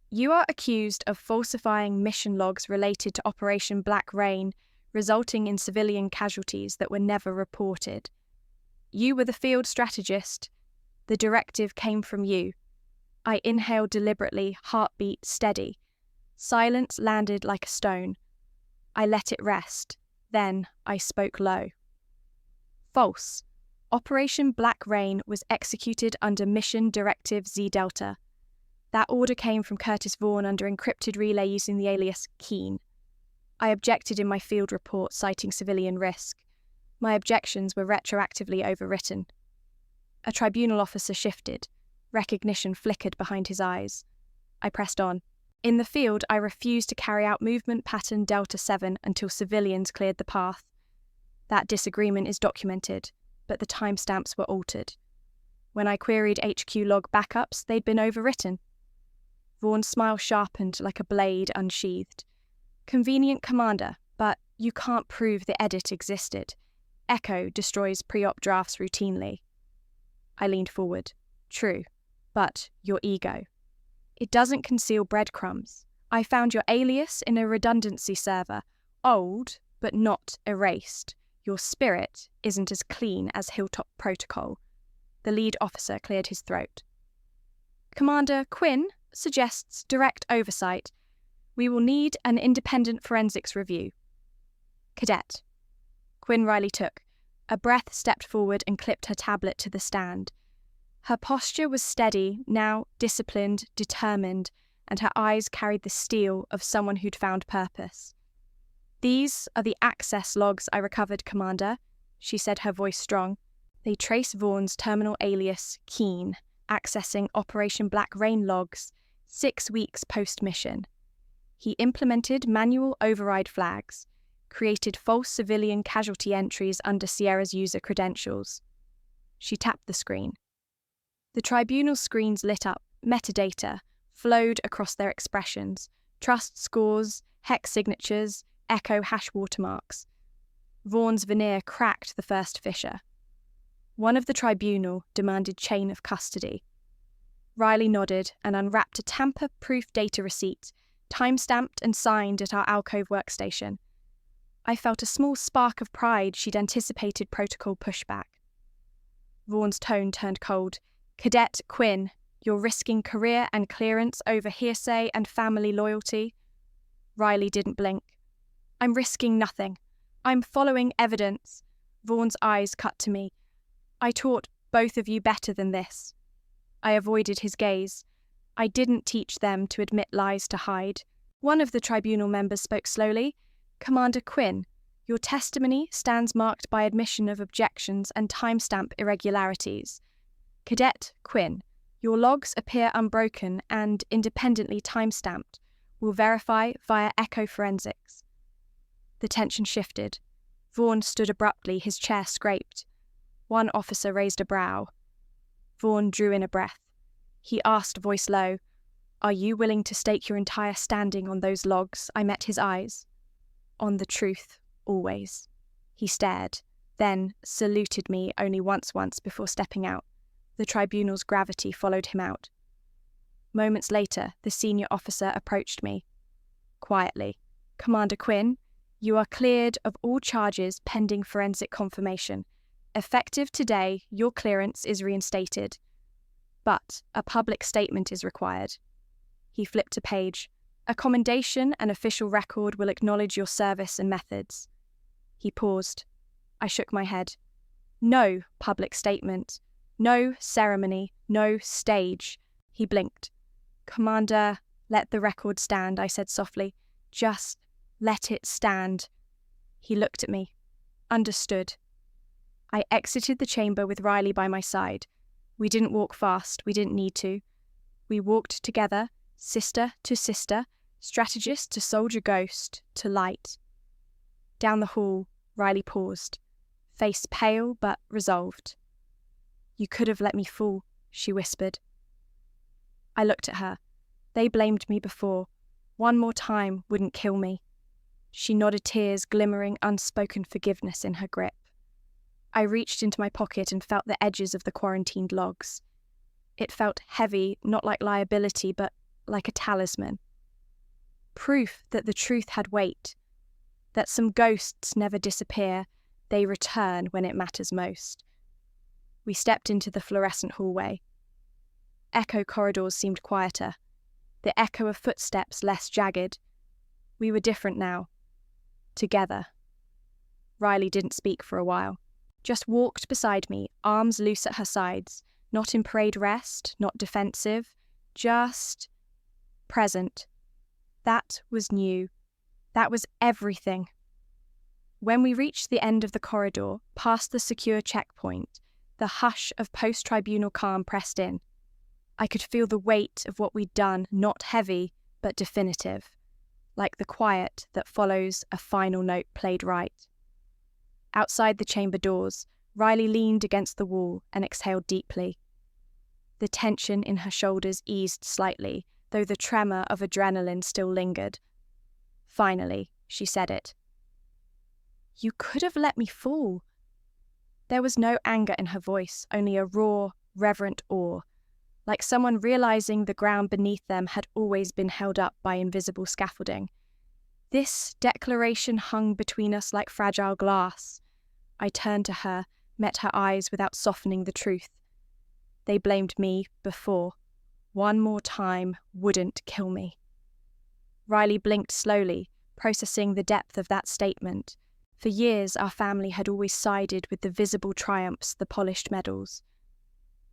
"You are accused of falsifying mission logs related to Operation Black Rain, resulting in civilian casualties that were never reported. You were the field strategist. The directive came from you." I inhaled deliberately, heartbeat steady. Silence landed like a stone. I let it rest. Then I spoke low. "False. Operation Black Rain was executed under Mission Directive Z Delta. That order came from Curtis Vaughn under encrypted relay using the alias Greene. I objected in my field report, citing civilian risk. My objections were retroactively overwritten." A tribunal officer shifted. Recognition flickered behind his eyes. I pressed on. "In the field, I refused to carry out movement pattern Delta 7 until civilians cleared the path. That disagreement is documented, but the timestamps were altered. When I queried HQ log backups, they'd been overwritten." Vaughn's smile sharpened like a blade unsheathed. "Convenient, Commander, but you can't prove the edit existed. Echo destroys pre-op drafts routinely." I leaned forward. "True, but your ego. It doesn't conceal breadcrumbs. I found your alias in a redundancy server, old but not erased. Your spirit isn't as clean as Hilltop Protocol." The lead officer cleared his throat. "Commander Quinn suggests direct oversight. We will need an independent forensics review." "Cadet." Quinn Riley took. A breath stepped forward and clipped her tablet to the stand. Her posture was steady, now disciplined, determined, and her eyes carried the steel of someone who'd found purpose. "These are the access logs I recovered, Commander," she said, her voice strong. "They trace Vaughn's terminal alias, Greene, accessing Operation Black Rain logs 6 weeks post-mission. He implemented manual override flags. created false civilian casualty entries under Sierra's user credentials. She tapped the screen. The tribunal screens lit up, metadata flowed across their expressions, trust scores, hex signatures, echo hash watermarks. Vaughan's veneer cracked the first fissure. One of the tribunal demanded chain of custody. Riley nodded and unwrapped a tamper-proof data receipt, time-stamped and signed at our alcove workstation. I felt a small spark of pride she'd anticipated protocol pushback. Vaughan's tone turned cold. "Cadet Quinn, you're risking career and clearance over hearsay and family loyalty." Riley didn't blink. "I'm risking nothing. I'm following evidence." Vaughan's eyes cut to me. "I taught both of you better than this." I avoided his gaze. "I didn't teach them to admit lies to hide." One of the tribunal members spoke slowly. "Commander Quinn, your testimony stands marked by admission of objections and timestamp irregularities. Cadet Quinn, your logs appear unbroken and independently timestamped. Will verify via echo forensics." The tension shifted. Vaughan stood abruptly, his chair scraped. One officer raised a brow. Vaughan drew in a breath. He asked, voice low, "Are you willing to stake your entire standing on those logs?" I met his eyes. "On the truth, always." He stared, then saluted me only once before stepping out. The tribunal's gravity followed him out. Moments later, the senior officer approached me. Quietly, "Commander Quinn, you are cleared of all charges pending forensic confirmation. Effective today, your clearance is reinstated. But a public statement is required." He flipped a page. "A commendation and official record will acknowledge your service and methods." He paused. I shook my head. "No public statement. No ceremony. No stage." He blinked. "Commander, let the record stand," I said softly. "Just let it stand." He looked at me. "Understood." I exited the chamber with Riley by my side. We didn't walk fast, we didn't need to. We walked together, sister to sister, strategist to soldier ghost, to light. Down the hall, Riley paused, face pale but resolved. "You could have let me fall," she whispered. I looked at her. They blamed me before. One more time wouldn't kill me. She nodded, tears glimmering unspoken forgiveness in her grip. I reached into my pocket and felt the edges of the quarantined logs. It felt heavy, not like liability, but like a talisman. Proof that the truth had weight, that some ghosts never disappear, they return when it matters most. We stepped into the fluorescent hallway. Echo corridors seemed quieter, the echo of footsteps less jagged. We were different now. Together. Riley didn't speak for a while. Just walked beside me, arms loose at her sides, not in parade rest, not defensive, just present. That was new. That was everything. When we reached the end of the corridor, past the secure checkpoint, the hush of post-tribunal calm pressed in. I could feel the weight of what we'd done, not heavy, but definitive, like the quiet that follows a final note played right. Outside the chamber doors, Riley leaned against the wall and exhaled deeply. The tension in her shoulders eased slightly, though the tremor of adrenaline still lingered. Finally, she said it. "You could have let me fall." There was no anger in her voice, only a raw, reverent awe, like someone realizing the ground beneath them had always been held up by invisible scaffolding. This declaration hung between us like fragile glass. I turned to her, met her eyes without softening the truth. They blamed me before. One more time wouldn't kill me. Riley blinked slowly, processing the depth of that statement. For years, our family had always sided with the visible triumphs, the polished medals.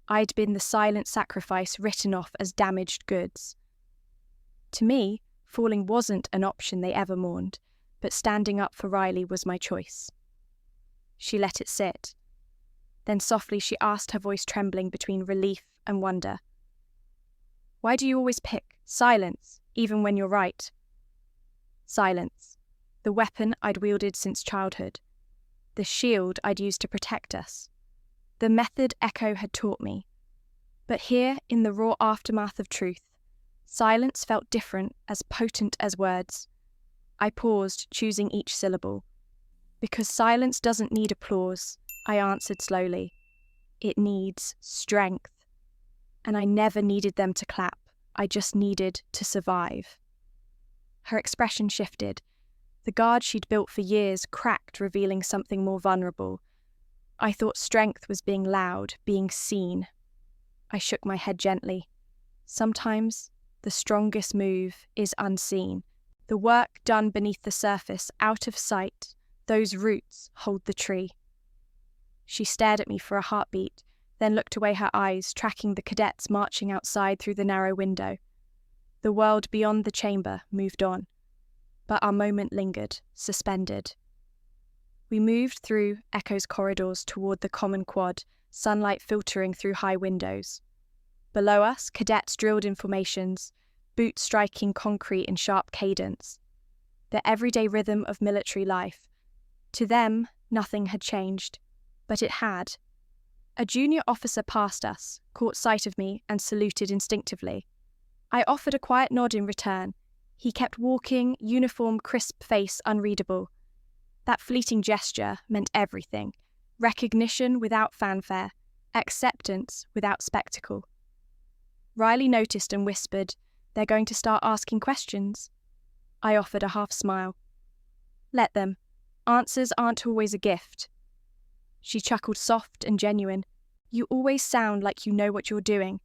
I'd been the silent sacrifice written off as damaged goods. To me, falling wasn't an option they ever mourned, but standing up for Riley was my choice. She let it sit. Then softly she asked, her voice trembling between relief and wonder. "Why do you always pick silence, even when you're right?" "Silence," the weapon I'd wielded since childhood, the shield I'd used to protect us, the method Echo had taught me. But here, in the raw aftermath of truth, silence felt different, as potent as words. I paused, choosing each syllable. Because silence doesn't need applause, I answered slowly. It needs strength. And I never needed them to clap. I just needed to survive. Her expression shifted. The guard she'd built for years cracked, revealing something more vulnerable. I thought strength was being loud, being seen. I shook my head gently. Sometimes the strongest move is unseen. The work done beneath the surface, out of sight, those roots hold the tree. She stared at me for a heartbeat, then looked away, her eyes tracking the cadets marching outside through the narrow window. The world beyond the chamber moved on, but our moment lingered, suspended. We moved through Echo's corridors toward the common quad, sunlight filtering through high windows. Below us, cadets drilled in formations, boots striking concrete in sharp cadence. The everyday rhythm of military life. To them, nothing had changed, but it had. A junior officer passed us, caught sight of me, and saluted instinctively. I offered a quiet nod in return. He kept walking, uniform, crisp face unreadable. That fleeting gesture meant everything. Recognition without fanfare, acceptance without spectacle. Riley noticed and whispered, "They're going to start asking questions." I offered a half smile. "Let them. Answers aren't always a gift." She chuckled, soft and genuine. "You always sound like you know what you're doing."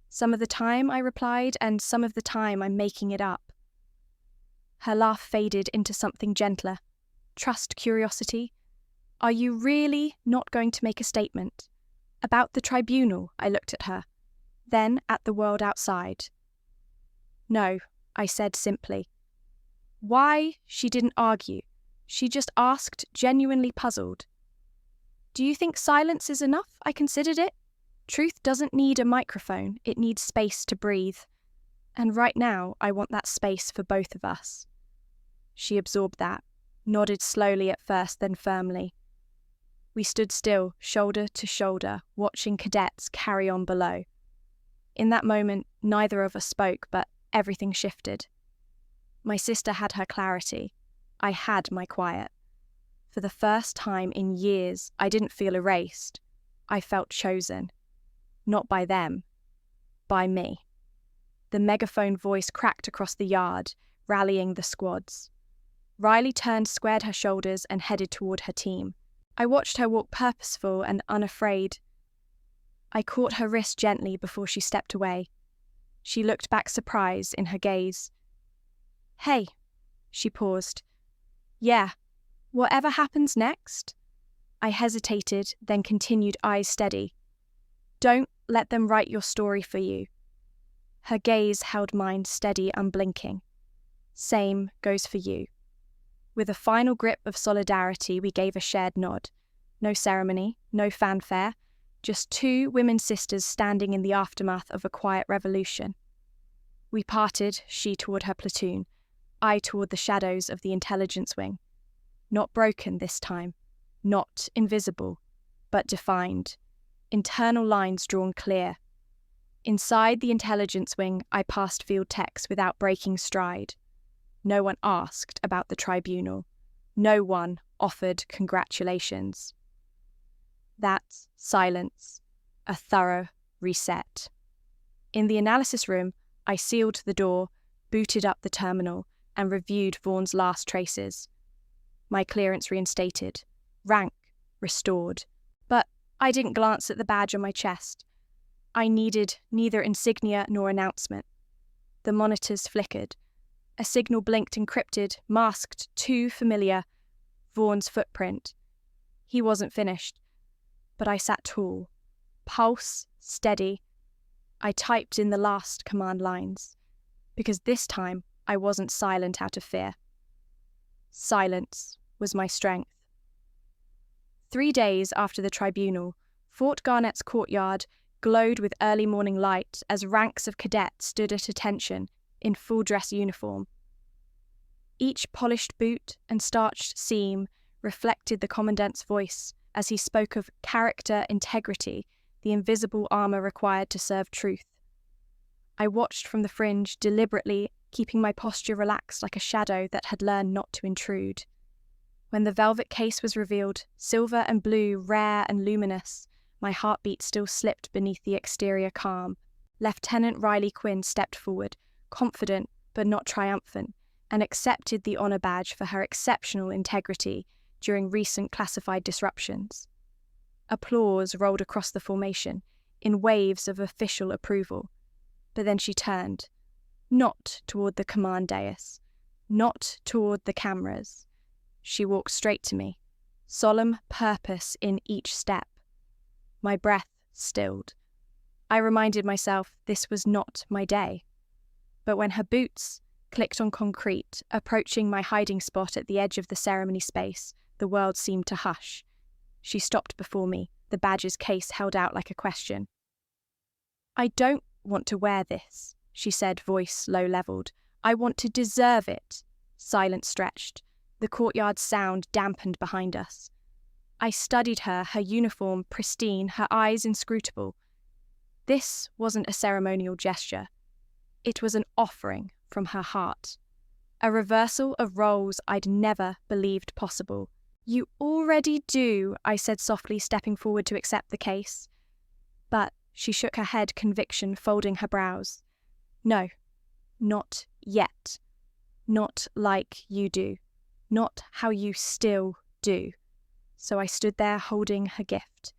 "Some of the time," I replied, "and some of the time I'm making it up." Her laugh faded into something gentler. "Trust curiosity. Are you really not going to make a statement?" "About the tribunal," I looked at her, then at the world outside. "No," I said simply. Why? She didn't argue. She just asked, genuinely puzzled. "Do you think silence is enough?" I considered it. Truth doesn't need a microphone, it needs space to breathe. And right now, I want that space for both of us. She absorbed that, nodded slowly at first, then firmly. We stood still, shoulder to shoulder, watching cadets carry on below. In that moment, neither of us spoke, but everything shifted. My sister had her clarity. I had my quiet. For the first time in years, I didn't feel erased. I felt chosen. Not by them, by me. The megaphone voice cracked across the yard, rallying the squads. Riley turned, squared her shoulders, and headed toward her team. I watched her walk purposeful and unafraid. I caught her wrist gently before she stepped away. She looked back, surprise in her gaze. "Hey," she paused. "Yeah, whatever happens next?" I hesitated, then continued, eyes steady. "Don't let them write your story for you." Her gaze held mine, steady, unblinking. "Same goes for you." With a final grip of solidarity, we gave a shared nod. No ceremony, no fanfare, just two women sisters standing in the aftermath of a quiet revolution. We parted, she toward her platoon, I toward the shadows of the intelligence wing. Not broken this time, not invisible, but defined. Internal lines drawn clear. Inside the intelligence wing, I passed field techs without breaking stride. No one asked about the tribunal. No one offered congratulations. That's silence, a thorough reset. In the analysis room, I sealed the door, booted up the terminal, and reviewed Vaughan's last traces. My clearance reinstated, rank restored. But I didn't glance at the badge on my chest. I needed neither insignia nor announcement. The monitors flickered. A signal blinked, encrypted, masked, too familiar. Vaughan's footprint. He wasn't finished. But I sat tall, pulse steady. I typed in the last command lines, because this time I wasn't silent out of fear. Silence was my strength. 3 days after the tribunal, Fort Garnett's courtyard glowed with early morning light as ranks of cadets stood at attention in full dress uniform. Each polished boot and starched seam reflected the commandant's voice as he spoke of character integrity, the invisible armor required to serve truth. I watched from the fringe, deliberately keeping my posture relaxed like a shadow that had learned not to intrude. When the velvet case was revealed, silver and blue, rare and luminous, my heartbeat still slipped beneath the exterior calm. Lieutenant Riley Quinn stepped forward, confident but not triumphant, and accepted the honor badge for her exceptional integrity during recent classified disruptions. Applause rolled across the formation, in waves of official approval. But then she turned, not toward the command dais, not toward the cameras. She walked straight to me, solemn purpose in each step. My breath stilled. I reminded myself this was not my day. But when her boots clicked on concrete, approaching my hiding spot at the edge of the ceremony space, the world seemed to hush. She stopped before me, the badge's case held out like a question. "I don't want to wear this," she said, voice low-leveled. "I want to deserve it." Silence stretched. The courtyard's sound dampened behind us. I studied her uniform pristine, her eyes inscrutable. This wasn't a ceremonial gesture. It was an offering from her heart. A reversal of roles I'd never believed possible. "You already do," I said softly, stepping forward to accept the case. But she shook her head, conviction folding her brows. "No, not yet. Not like you do. Not how you still do." So I stood there holding her gift.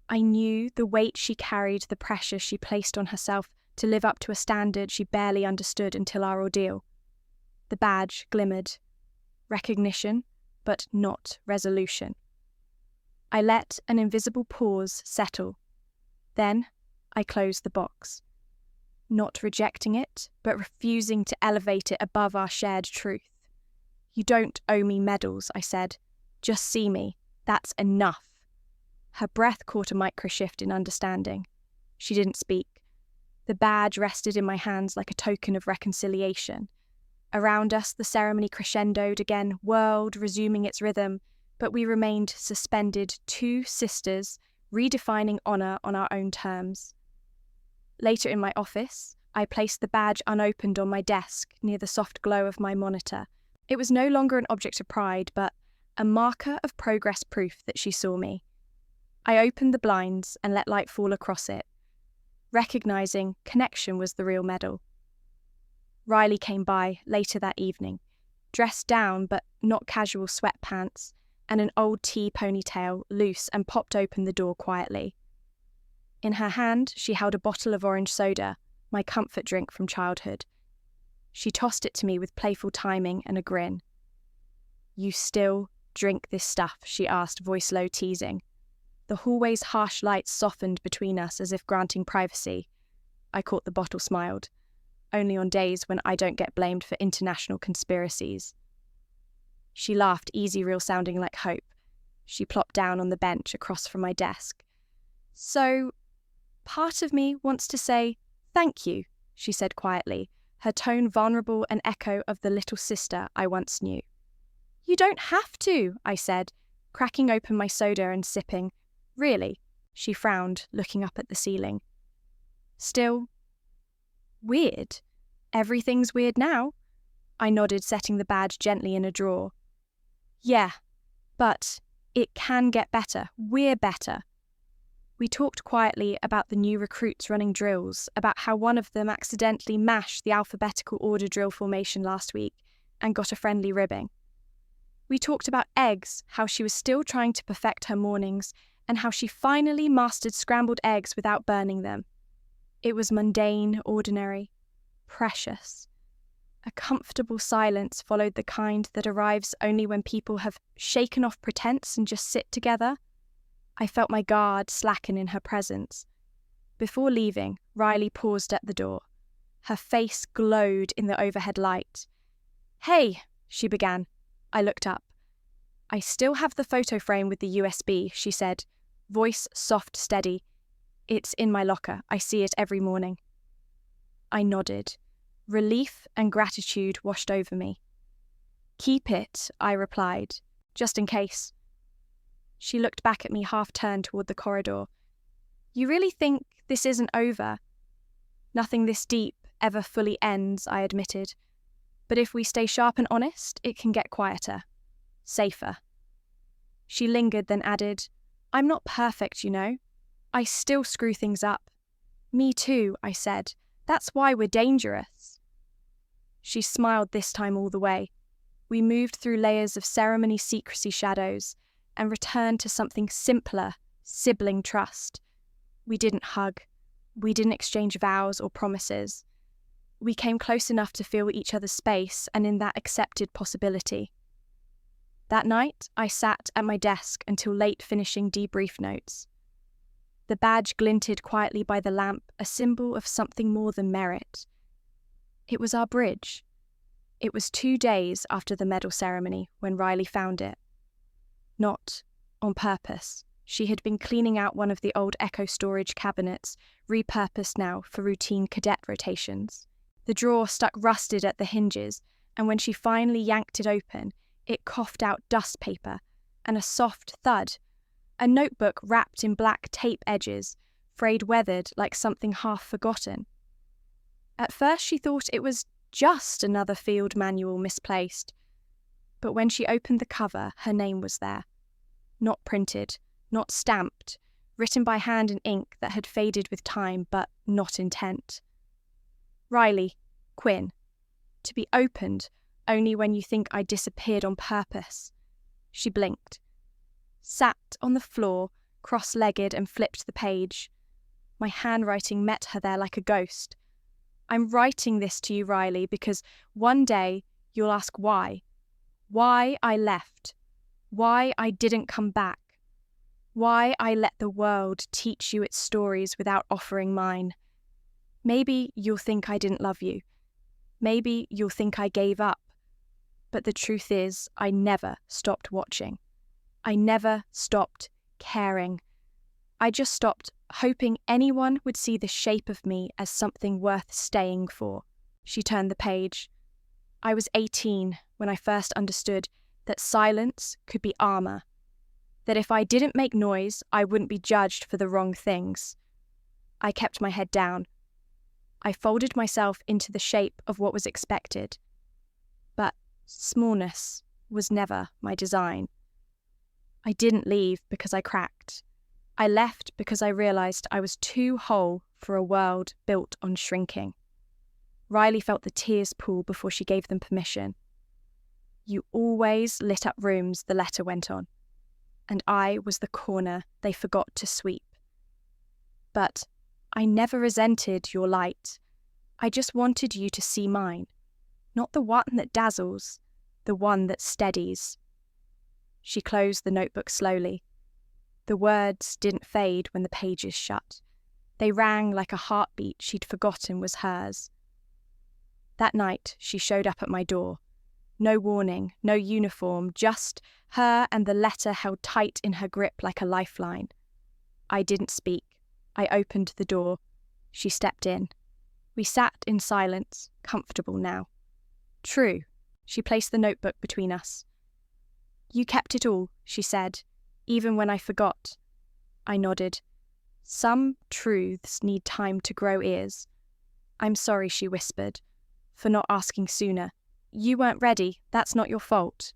I knew the weight she carried, the pressure she placed on herself to live up to a standard she barely understood until our ordeal. The badge glimmered. Recognition, but not resolution. I let an invisible pause settle. Then I closed the box. Not rejecting it, but refusing to elevate it above our shared truth. "You don't owe me medals," I said. "Just see me. That's enough." Her breath caught a micro-shift in understanding. She didn't speak. The badge rested in my hands like a token of reconciliation. Around us, the ceremony crescendoed again, whirled, resuming its rhythm, but we remained suspended, two sisters, redefining honor on our own terms. Later in my office, I placed the badge unopened on my desk near the soft glow of my monitor. It was no longer an object of pride, but a marker of progress, proof that she saw me. I opened the blinds and let light fall across it, recognizing connection was the real medal. Riley came by later that evening, dressed down but not casual sweatpants, and an old tea ponytail loose, and popped open the door quietly. In her hand, she held a bottle of orange soda, my comfort drink from childhood. She tossed it to me with playful timing and a grin. "You still drink this stuff?" she asked, voice low, teasing. The hallway's harsh lights softened between us as if granting privacy. I caught the bottle, smiled. "Only on days when I don't get blamed for international conspiracies." She laughed, easy reel sounding like hope. She plopped down on the bench across from my desk. "So, part of me wants to say thank you," she said quietly, her tone vulnerable, an echo of the little sister I once knew. "You don't have to," I said, cracking open my soda and sipping. "Really?" She frowned, looking up at the ceiling. "Still weird. Everything's weird now." I nodded, setting the badge gently in a drawer. "Yeah, but it can get better. We're better." We talked quietly about the new recruits running drills, about how one of them accidentally mashed the alphabetical order drill formation last week and got a friendly ribbing. We talked about eggs, how she was still trying to perfect her mornings, and how she finally mastered scrambled eggs without burning them. It was mundane, ordinary, precious. A comfortable silence followed, the kind that arrives only when people have shaken off pretense and just sit together. I felt my guard slacken in her presence. Before leaving, Riley paused at the door. Her face glowed in the overhead light. "Hey," she began. I looked up. "I still have the photo frame with the USB, she said, voice soft, steady. "It's in my locker. I see it every morning." I nodded. Relief and gratitude washed over me. Keep it, I replied, just in case. She looked back at me, half-turned toward the corridor. You really think this isn't over? Nothing this deep ever fully ends, I admitted. But if we stay sharp and honest, it can get quieter. Safer. She lingered, then added, I'm not perfect, you know. I still screw things up. Me too, I said. That's why we're dangerous. She smiled this time all the way. We moved through layers of ceremony secrecy shadows and returned to something simpler, sibling trust. We didn't hug. We didn't exchange vows or promises. We came close enough to feel each other's space and in that accepted possibility. That night, I sat at my desk until late, finishing debrief notes. The badge glinted quietly by the lamp, a symbol of something more than merit. It was our bridge. It was 2 days after the medal ceremony when Riley found it. Not on purpose. She had been cleaning out one of the old Echo storage cabinets, repurposed now for routine cadet rotations. The drawer stuck rusted at the hinges, and when she finally yanked it open, it coughed out dust paper and a soft thud. A notebook wrapped in black tape edges, frayed, weathered like something half forgotten. At first she thought it was just another field manual misplaced. But when she opened the cover, her name was there. Not printed, not stamped, written by hand in ink that had faded with time, but not intent. Riley, Quinn. To be opened only when you think I disappeared on purpose. She blinked. Sat on the floor, cross-legged, and flipped the page. My handwriting met her there like a ghost. I'm writing this to you, Riley, because one day you'll ask why. Why I left. Why I didn't come back. Why I let the world teach you its stories without offering mine. Maybe you'll think I didn't love you. Maybe you'll think I gave up. But the truth is, I never stopped watching. I never stopped caring. I just stopped hoping anyone would see the shape of me as something worth staying for. She turned the page. I was 18 when I first understood that silence could be armor. That if I didn't make noise, I wouldn't be judged for the wrong things. I kept my head down. I folded myself into the shape of what was expected. But smallness was never my design. I didn't leave because I cracked. I left because I realized I was too whole for a world built on shrinking. Riley felt the tears pool before she gave them permission. You always lit up rooms, the letter went on, and I was the corner they forgot to sweep. But I never resented your light. I just wanted you to see mine, not the one that dazzles, the one that steadies. She closed the notebook slowly. The words didn't fade when the pages shut. They rang like a heartbeat she'd forgotten was hers. That night, she showed up at my door. No warning, no uniform, just her and the letter held tight in her grip like a lifeline. I didn't speak. I opened the door. She stepped in. We sat in silence, comfortable now. True. She placed the notebook between us. You kept it all, she said, even when I forgot. I nodded. Some truths need time to grow ears. I'm sorry, she whispered, for not asking sooner. You weren't ready, that's not your fault.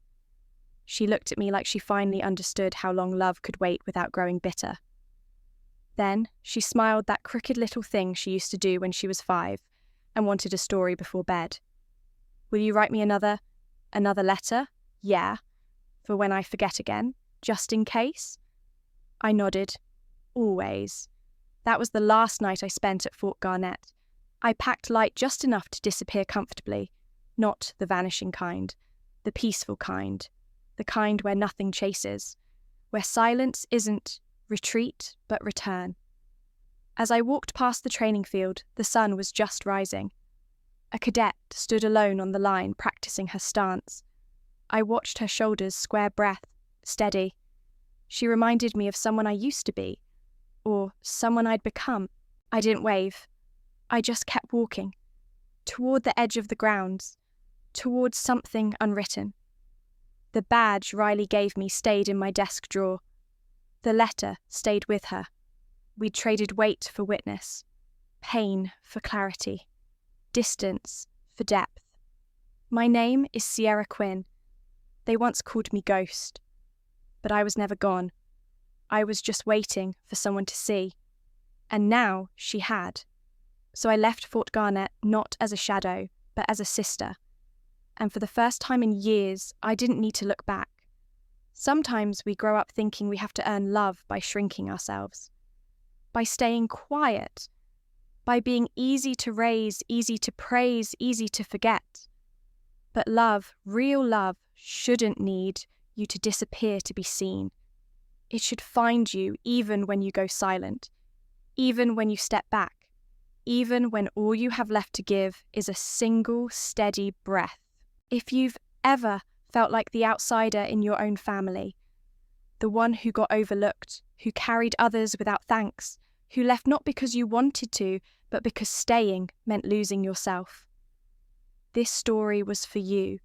She looked at me like she finally understood how long love could wait without growing bitter. Then she smiled, that crooked little thing she used to do when she was 5 and wanted a story before bed. Will you write me another letter? Yeah. For when I forget again, just in case? I nodded. Always. That was the last night I spent at Fort Garnett. I packed light just enough to disappear comfortably, not the vanishing kind, the peaceful kind, the kind where nothing chases, where silence isn't retreat but return. As I walked past the training field, the sun was just rising. A cadet stood alone on the line, practicing her stance. I watched her shoulders, square breath, steady. She reminded me of someone I used to be, or someone I'd become. I didn't wave. I just kept walking, toward the edge of the grounds, towards something unwritten, The badge Riley gave me stayed in my desk drawer. The letter stayed with her. We'd traded weight for witness, pain for clarity, distance for depth. My name is Sierra Quinn. They once called me Ghost. But I was never gone. I was just waiting for someone to see. And now she had. So I left Fort Garnet not as a shadow, but as a sister. And for the first time in years, I didn't need to look back. Sometimes we grow up thinking we have to earn love by shrinking ourselves, by staying quiet, by being easy to raise, easy to praise, easy to forget. But love, real love, shouldn't need you to disappear to be seen. It should find you even when you go silent, even when you step back, even when all you have left to give is a single steady breath. If you've ever felt like the outsider in your own family, the one who got overlooked, who carried others without thanks, who left not because you wanted to, but because staying meant losing yourself, this story was for you,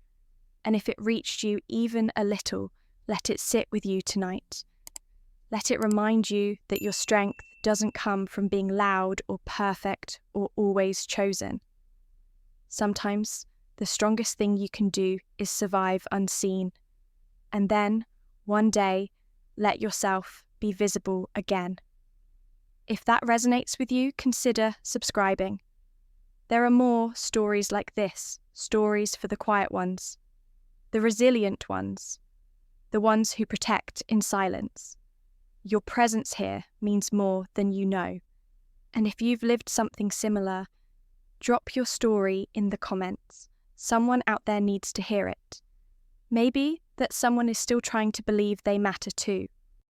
and if it reached you even a little, let it sit with you tonight. Let it remind you that your strength doesn't come from being loud or perfect or always chosen. Sometimes the strongest thing you can do is survive unseen, and then, one day, let yourself be visible again. If that resonates with you, consider subscribing. There are more stories like this, stories for the quiet ones, the resilient ones, the ones who protect in silence. Your presence here means more than you know. And if you've lived something similar, drop your story in the comments. Someone out there needs to hear it. Maybe that someone is still trying to believe they matter too.